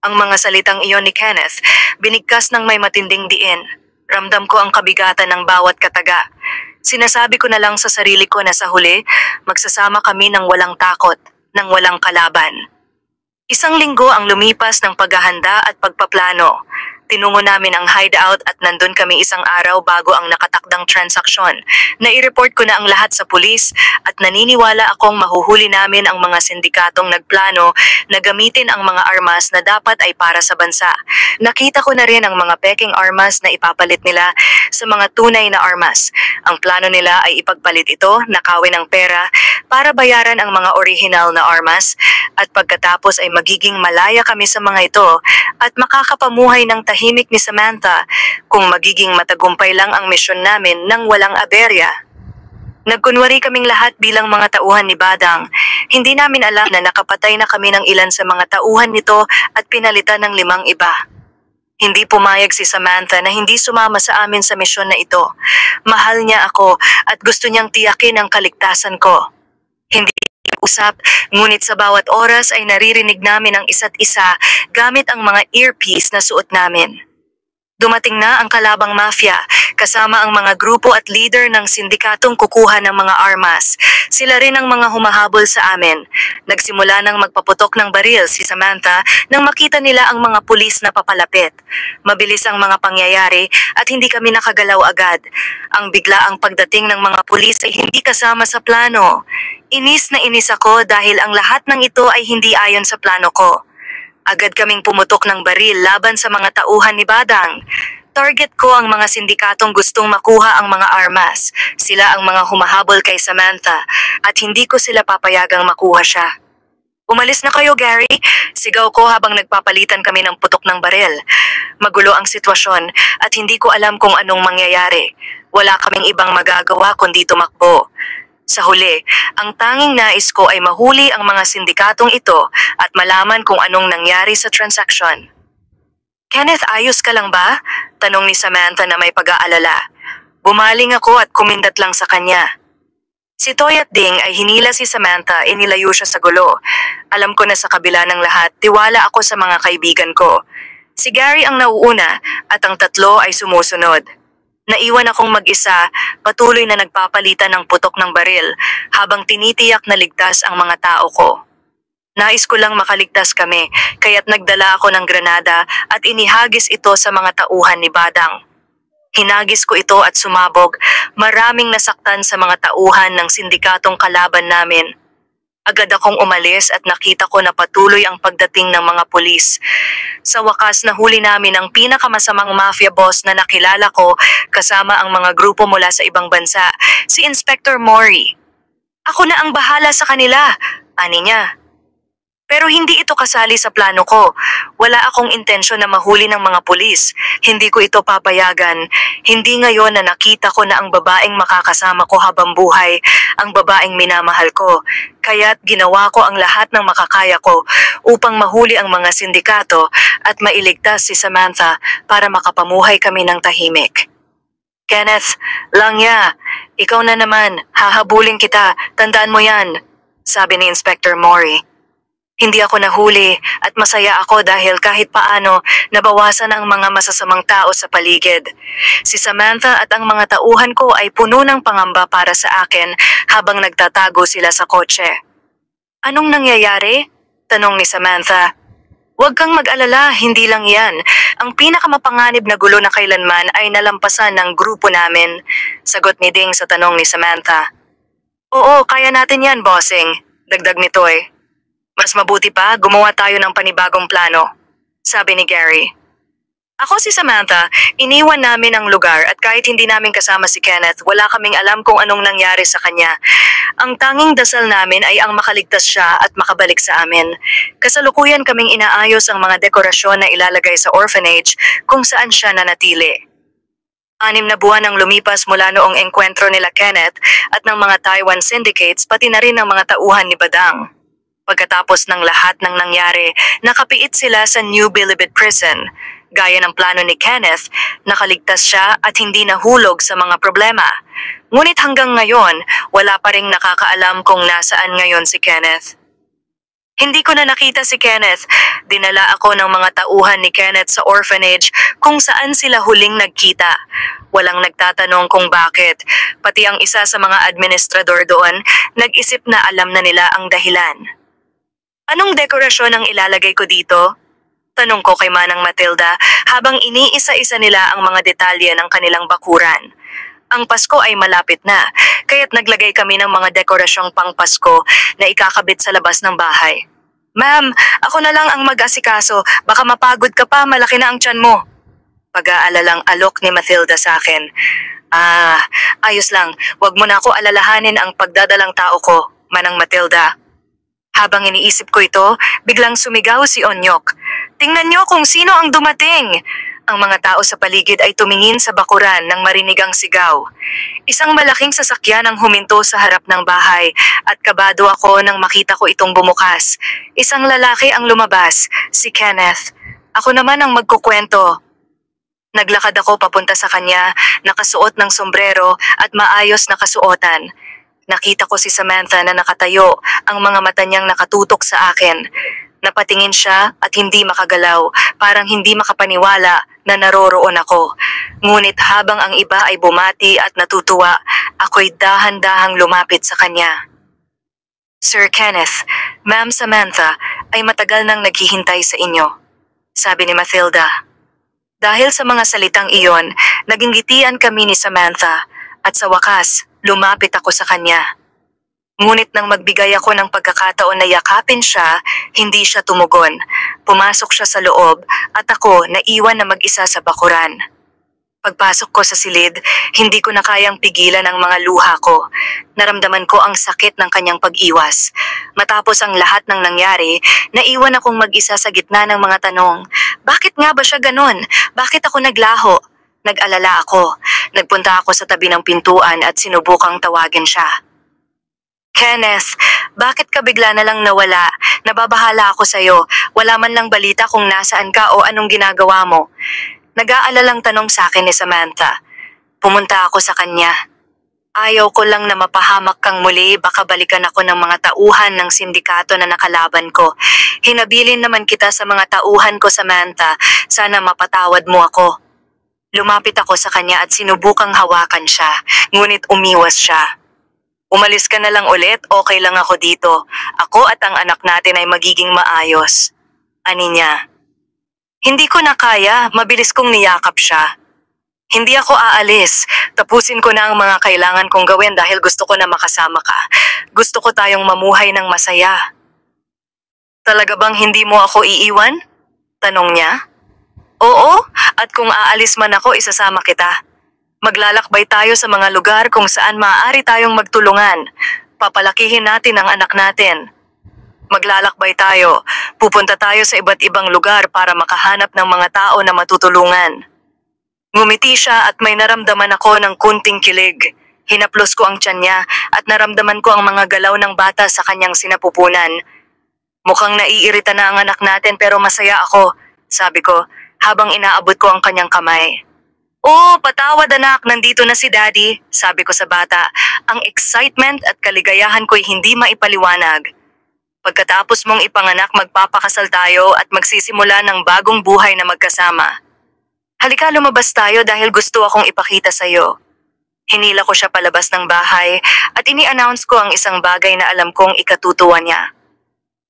Speaker 1: Ang mga salitang iyon ni Kenneth, binigkas ng may matinding diin. Ramdam ko ang kabigatan ng bawat kataga. Sinasabi ko na lang sa sarili ko na sa huli, magsasama kami ng walang takot, ng walang kalaban. Isang linggo ang lumipas ng paghahanda at pagpaplano. Tinungo namin ang hideout at nandun kami isang araw bago ang nakatakdang transaksyon. Nai-report ko na ang lahat sa pulis at naniniwala akong mahuhuli namin ang mga sindikatong nagplano na gamitin ang mga armas na dapat ay para sa bansa. Nakita ko na rin ang mga peking armas na ipapalit nila sa mga tunay na armas. Ang plano nila ay ipagpalit ito, nakawin ng pera, para bayaran ang mga original na armas at pagkatapos ay magiging malaya kami sa mga ito at makakapamuhay ng tahimik ni Samantha kung magiging matagumpay lang ang misyon namin nang walang aberya. Nagkunwari kaming lahat bilang mga tauhan ni Badang. Hindi namin alam na nakapatay na kami ng ilan sa mga tauhan nito at pinalitan ng 5 iba. Hindi pumayag si Samantha na hindi sumama sa amin sa misyon na ito. Mahal niya ako at gusto niyang tiyakin ang kaligtasan ko. Hindi usap, ngunit sa bawat oras ay naririnig namin ang isa't isa gamit ang mga earpiece na suot namin. Dumating na ang kalabang mafia, kasama ang mga grupo at leader ng sindikatong kukuha ng mga armas. Sila rin ang mga humahabol sa amin. Nagsimula ng magpaputok ng baril si Samantha nang makita nila ang mga pulis na papalapit. Mabilis ang mga pangyayari at hindi kami nakagalaw agad. Ang biglaang pagdating ng mga pulis ay hindi kasama sa plano. Inis na inis ako dahil ang lahat ng ito ay hindi ayon sa plano ko. Agad kaming pumutok ng baril laban sa mga tauhan ni Badang. Target ko ang mga sindikatong gustong makuha ang mga armas. Sila ang mga humahabol kay Samantha at hindi ko sila papayagang makuha siya. Umalis na kayo, Gary. Sigaw ko habang nagpapalitan kami ng putok ng baril. Magulo ang sitwasyon at hindi ko alam kung anong mangyayari. Wala kaming ibang magagawa kundi tumakbo. Sa huli, ang tanging nais ko ay mahuli ang mga sindikatong ito at malaman kung anong nangyari sa transaksyon. Kenneth, ayos ka lang ba? Tanong ni Samantha na may pag-aalala. Bumaling ako at kumindat lang sa kanya. Si Toy at Ding ay hinila si Samantha, inilayo siya sa gulo. Alam ko na sa kabila ng lahat, tiwala ako sa mga kaibigan ko. Si Gary ang nauuna at ang tatlo ay sumusunod. Naiwan akong mag-isa, patuloy na nagpapalitan ng putok ng baril habang tinitiyak na ligtas ang mga tao ko. Nais ko lang makaligtas kami, kaya't nagdala ako ng granada at inihagis ito sa mga tauhan ni Badang. Hinagis ko ito at sumabog, maraming nasaktan sa mga tauhan ng sindikatong kalaban namin. Agad akong umalis at nakita ko na patuloy ang pagdating ng mga pulis. Sa wakas nahuli namin ang pinakamasamang mafia boss na nakilala ko kasama ang mga grupo mula sa ibang bansa, si Inspector Mori. Ako na ang bahala sa kanila, ani niya. Pero hindi ito kasali sa plano ko. Wala akong intensyon na mahuli ng mga pulis. Hindi ko ito papayagan. Hindi ngayon na nakita ko na ang babaeng makakasama ko habang buhay, ang babaeng minamahal ko. Kaya't ginawa ko ang lahat ng makakaya ko upang mahuli ang mga sindikato at mailigtas si Samantha para makapamuhay kami ng tahimik. Kenneth, Langya, ikaw na naman, hahabulin kita, tandaan mo yan, sabi ni Inspector Mori. Hindi ako nahuli at masaya ako dahil kahit paano nabawasan ang mga masasamang tao sa paligid. Si Samantha at ang mga tauhan ko ay puno ng pangamba para sa akin habang nagtatago sila sa kotse. Anong nangyayari? Tanong ni Samantha. Huwag kang mag-alala, hindi lang yan. Ang pinakamapanganib na gulo na kailanman ay nalampasan ng grupo namin. Sagot ni Ding sa tanong ni Samantha. Oo, kaya natin yan, bossing. Dagdag ni Toy. Mas mabuti pa, gumawa tayo ng panibagong plano, sabi ni Gary. Ako si Samantha, iniwan namin ang lugar at kahit hindi namin kasama si Kenneth, wala kaming alam kung anong nangyari sa kanya. Ang tanging dasal namin ay ang makaligtas siya at makabalik sa amin. Kasalukuyan kaming inaayos ang mga dekorasyon na ilalagay sa orphanage kung saan siya nanatili. 6 na buwan ang lumipas mula noong engkwentro nila Kenneth at ng mga Taiwan syndicates pati na rin ng mga tauhan ni Badang. Pagkatapos ng lahat ng nangyari, nakapiit sila sa New Bilibid Prison. Gaya ng plano ni Kenneth, nakaligtas siya at hindi nahulog sa mga problema. Ngunit hanggang ngayon, wala pa ring nakakaalam kung nasaan ngayon si Kenneth. Hindi ko na nakita si Kenneth. Dinala ako ng mga tauhan ni Kenneth sa orphanage kung saan sila huling nagkita. Walang nagtatanong kung bakit. Pati ang isa sa mga administrador doon, nag-isip na alam na nila ang dahilan. Anong dekorasyon ang ilalagay ko dito? Tanong ko kay Manang Matilda habang iniisa-isa nila ang mga detalye ng kanilang bakuran. Ang Pasko ay malapit na, kaya't naglagay kami ng mga dekorasyong pang Pasko na ikakabit sa labas ng bahay. Ma'am, ako na lang ang mag-asikaso, baka mapagod ka pa, malaki na ang tiyan mo. Pag-aalalang alok ni Matilda sa akin. Ayos lang, wag mo na ako alalahanin ang pagdadalang tao ko, Manang Matilda. Habang iniisip ko ito, biglang sumigaw si Onyok. Tingnan niyo kung sino ang dumating! Ang mga tao sa paligid ay tumingin sa bakuran nang marinig ang sigaw. Isang malaking sasakyan ang huminto sa harap ng bahay at kabado ako nang makita ko itong bumukas. Isang lalaki ang lumabas, si Kenneth. Ako naman ang magkukwento. Naglakad ako papunta sa kanya, nakasuot ng sombrero at maayos na kasuotan. Nakita ko si Samantha na nakatayo, ang mga mata niyang nakatutok sa akin. Napatingin siya at hindi makagalaw, parang hindi makapaniwala na naroroon ako. Ngunit habang ang iba ay bumati at natutuwa, ako'y dahan-dahang lumapit sa kanya. Sir Kenneth, Ma'am Samantha ay matagal nang naghihintay sa inyo, sabi ni Mathilda. Dahil sa mga salitang iyon, naging ngitian kami ni Samantha at sa wakas, lumapit ako sa kanya. Ngunit nang magbigay ako ng pagkakataon na yakapin siya, hindi siya tumugon. Pumasok siya sa loob at ako naiwan na mag-isa sa bakuran. Pagpasok ko sa silid, hindi ko na kayang pigilan ang mga luha ko. Naramdaman ko ang sakit ng kanyang pag-iwas. Matapos ang lahat ng nangyari, naiwan akong mag-isa sa gitna ng mga tanong. Bakit nga ba siya ganon? Bakit ako naglaho? Nag-alala ako. Nagpunta ako sa tabi ng pintuan at sinubukang tawagin siya. Kenneth, bakit ka bigla na lang nawala? Nababahala ako sa'yo. Wala man lang balita kung nasaan ka o anong ginagawa mo. Nag-aalalang tanong sa akin ni Samantha. Pumunta ako sa kanya. Ayaw ko lang na mapahamak kang muli, baka balikan ako ng mga tauhan ng sindikato na nakalaban ko. Hinabilin naman kita sa mga tauhan ko, Samantha. Sana mapatawad mo ako. Lumapit ako sa kanya at sinubukang hawakan siya, ngunit umiwas siya. Umalis ka na lang ulit, okay lang ako dito. Ako at ang anak natin ay magiging maayos. Ani niya. Hindi ko na kaya, mabilis kong niyakap siya. Hindi ako aalis, tapusin ko na ang mga kailangan kong gawin dahil gusto ko na makasama ka. Gusto ko tayong mamuhay ng masaya. Talaga bang hindi mo ako iiwan? Tanong niya. Oo, at kung aalis man ako, isasama kita. Maglalakbay tayo sa mga lugar kung saan maaari tayong magtulungan. Papalakihin natin ang anak natin. Maglalakbay tayo. Pupunta tayo sa iba't ibang lugar para makahanap ng mga tao na matutulungan. Ngumiti siya at may naramdaman ako ng kunting kilig. Hinaplos ko ang tiyan niya at naramdaman ko ang mga galaw ng bata sa kanyang sinapupunan. Mukhang naiirita na ang anak natin pero masaya ako, sabi ko habang inaabot ko ang kanyang kamay. Oh, patawad anak, nandito na si Daddy, sabi ko sa bata. Ang excitement at kaligayahan ko'y hindi maipaliwanag. Pagkatapos mong ipanganak, magpapakasal tayo at magsisimula ng bagong buhay na magkasama. Halika, lumabas tayo dahil gusto akong ipakita sa'yo. Hinila ko siya palabas ng bahay at ini-announce ko ang isang bagay na alam kong ikatutuwa niya.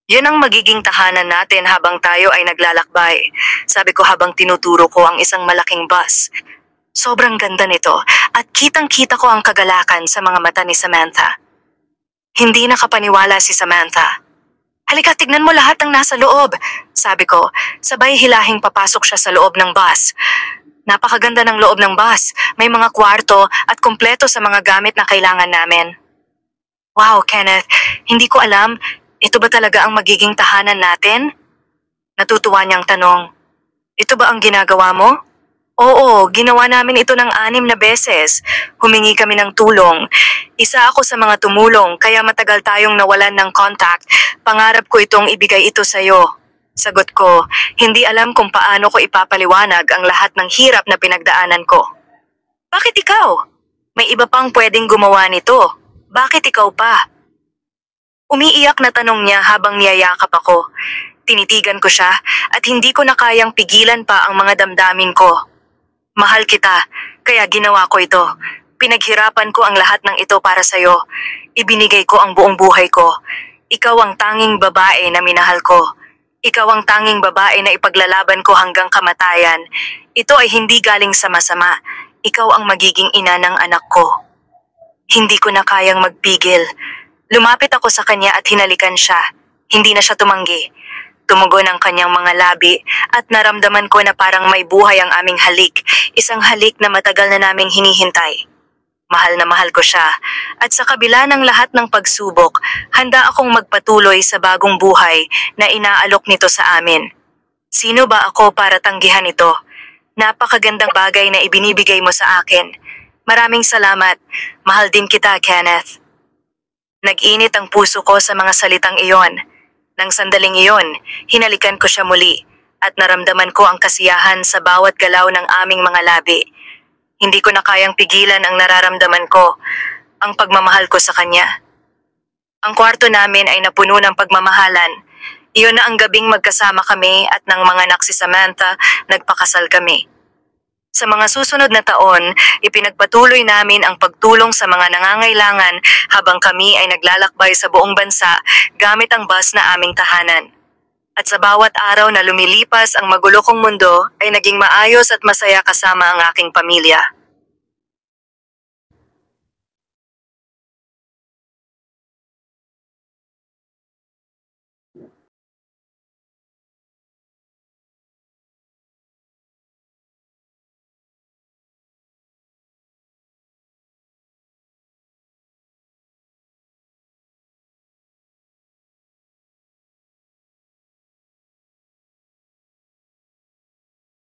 Speaker 1: Yun ang magiging tahanan natin habang tayo ay naglalakbay, sabi ko habang tinuturo ko ang isang malaking bus. Sobrang ganda nito at kitang-kita ko ang kagalakan sa mga mata ni Samantha. Hindi nakapaniwala si Samantha. Halika, tignan mo lahat ng nasa loob, sabi ko, sabay hilahing papasok siya sa loob ng bus. Napakaganda ng loob ng bus, may mga kwarto at kumpleto sa mga gamit na kailangan namin. Wow, Kenneth, hindi ko alam, ito ba talaga ang magiging tahanan natin? Natutuwa niyang tanong. Ito ba ang ginagawa mo? Oo, ginawa namin ito ng 6 na beses. Humingi kami ng tulong. Isa ako sa mga tumulong kaya matagal tayong nawalan ng contact. Pangarap ko itong ibigay ito sa'yo. Sagot ko, hindi alam kung paano ko ipapaliwanag ang lahat ng hirap na pinagdaanan ko. Bakit ikaw? May iba pang pwedeng gumawa nito. Bakit ikaw pa? Umiiyak na tanong niya habang niyayakap ako. Tinitigan ko siya at hindi ko na kayang pigilan pa ang mga damdamin ko. Mahal kita, kaya ginawa ko ito. Pinaghirapan ko ang lahat ng ito para sa'yo. Ibinigay ko ang buong buhay ko. Ikaw ang tanging babae na minahal ko. Ikaw ang tanging babae na ipaglalaban ko hanggang kamatayan. Ito ay hindi galing sa masama. Ikaw ang magiging ina ng anak ko. Hindi ko na kayang magpigil. Lumapit ako sa kanya at hinalikan siya. Hindi na siya tumanggi. Tumugon ang kanyang mga labi at naramdaman ko na parang may buhay ang aming halik, isang halik na matagal na naming hinihintay. Mahal na mahal ko siya at sa kabila ng lahat ng pagsubok, handa akong magpatuloy sa bagong buhay na inaalok nito sa amin. Sino ba ako para tanggihan ito? Napakagandang bagay na ibinibigay mo sa akin. Maraming salamat. Mahal din kita, Kenneth. Nag-init ang puso ko sa mga salitang iyon. Nang sandaling iyon, hinalikan ko siya muli at naramdaman ko ang kasiyahan sa bawat galaw ng aming mga labi. Hindi ko na kayang pigilan ang nararamdaman ko, ang pagmamahal ko sa kanya. Ang kwarto namin ay napuno ng pagmamahalan. Iyon na ang gabing magkasama kami at nang mga anak si Samantha, nagpakasal kami. Sa mga susunod na taon, ipinagpatuloy namin ang pagtulong sa mga nangangailangan habang kami ay naglalakbay sa buong bansa gamit ang bus na aming tahanan. At sa bawat araw na lumilipas ang magulo kong mundo ay naging maayos at masaya kasama ang aking pamilya.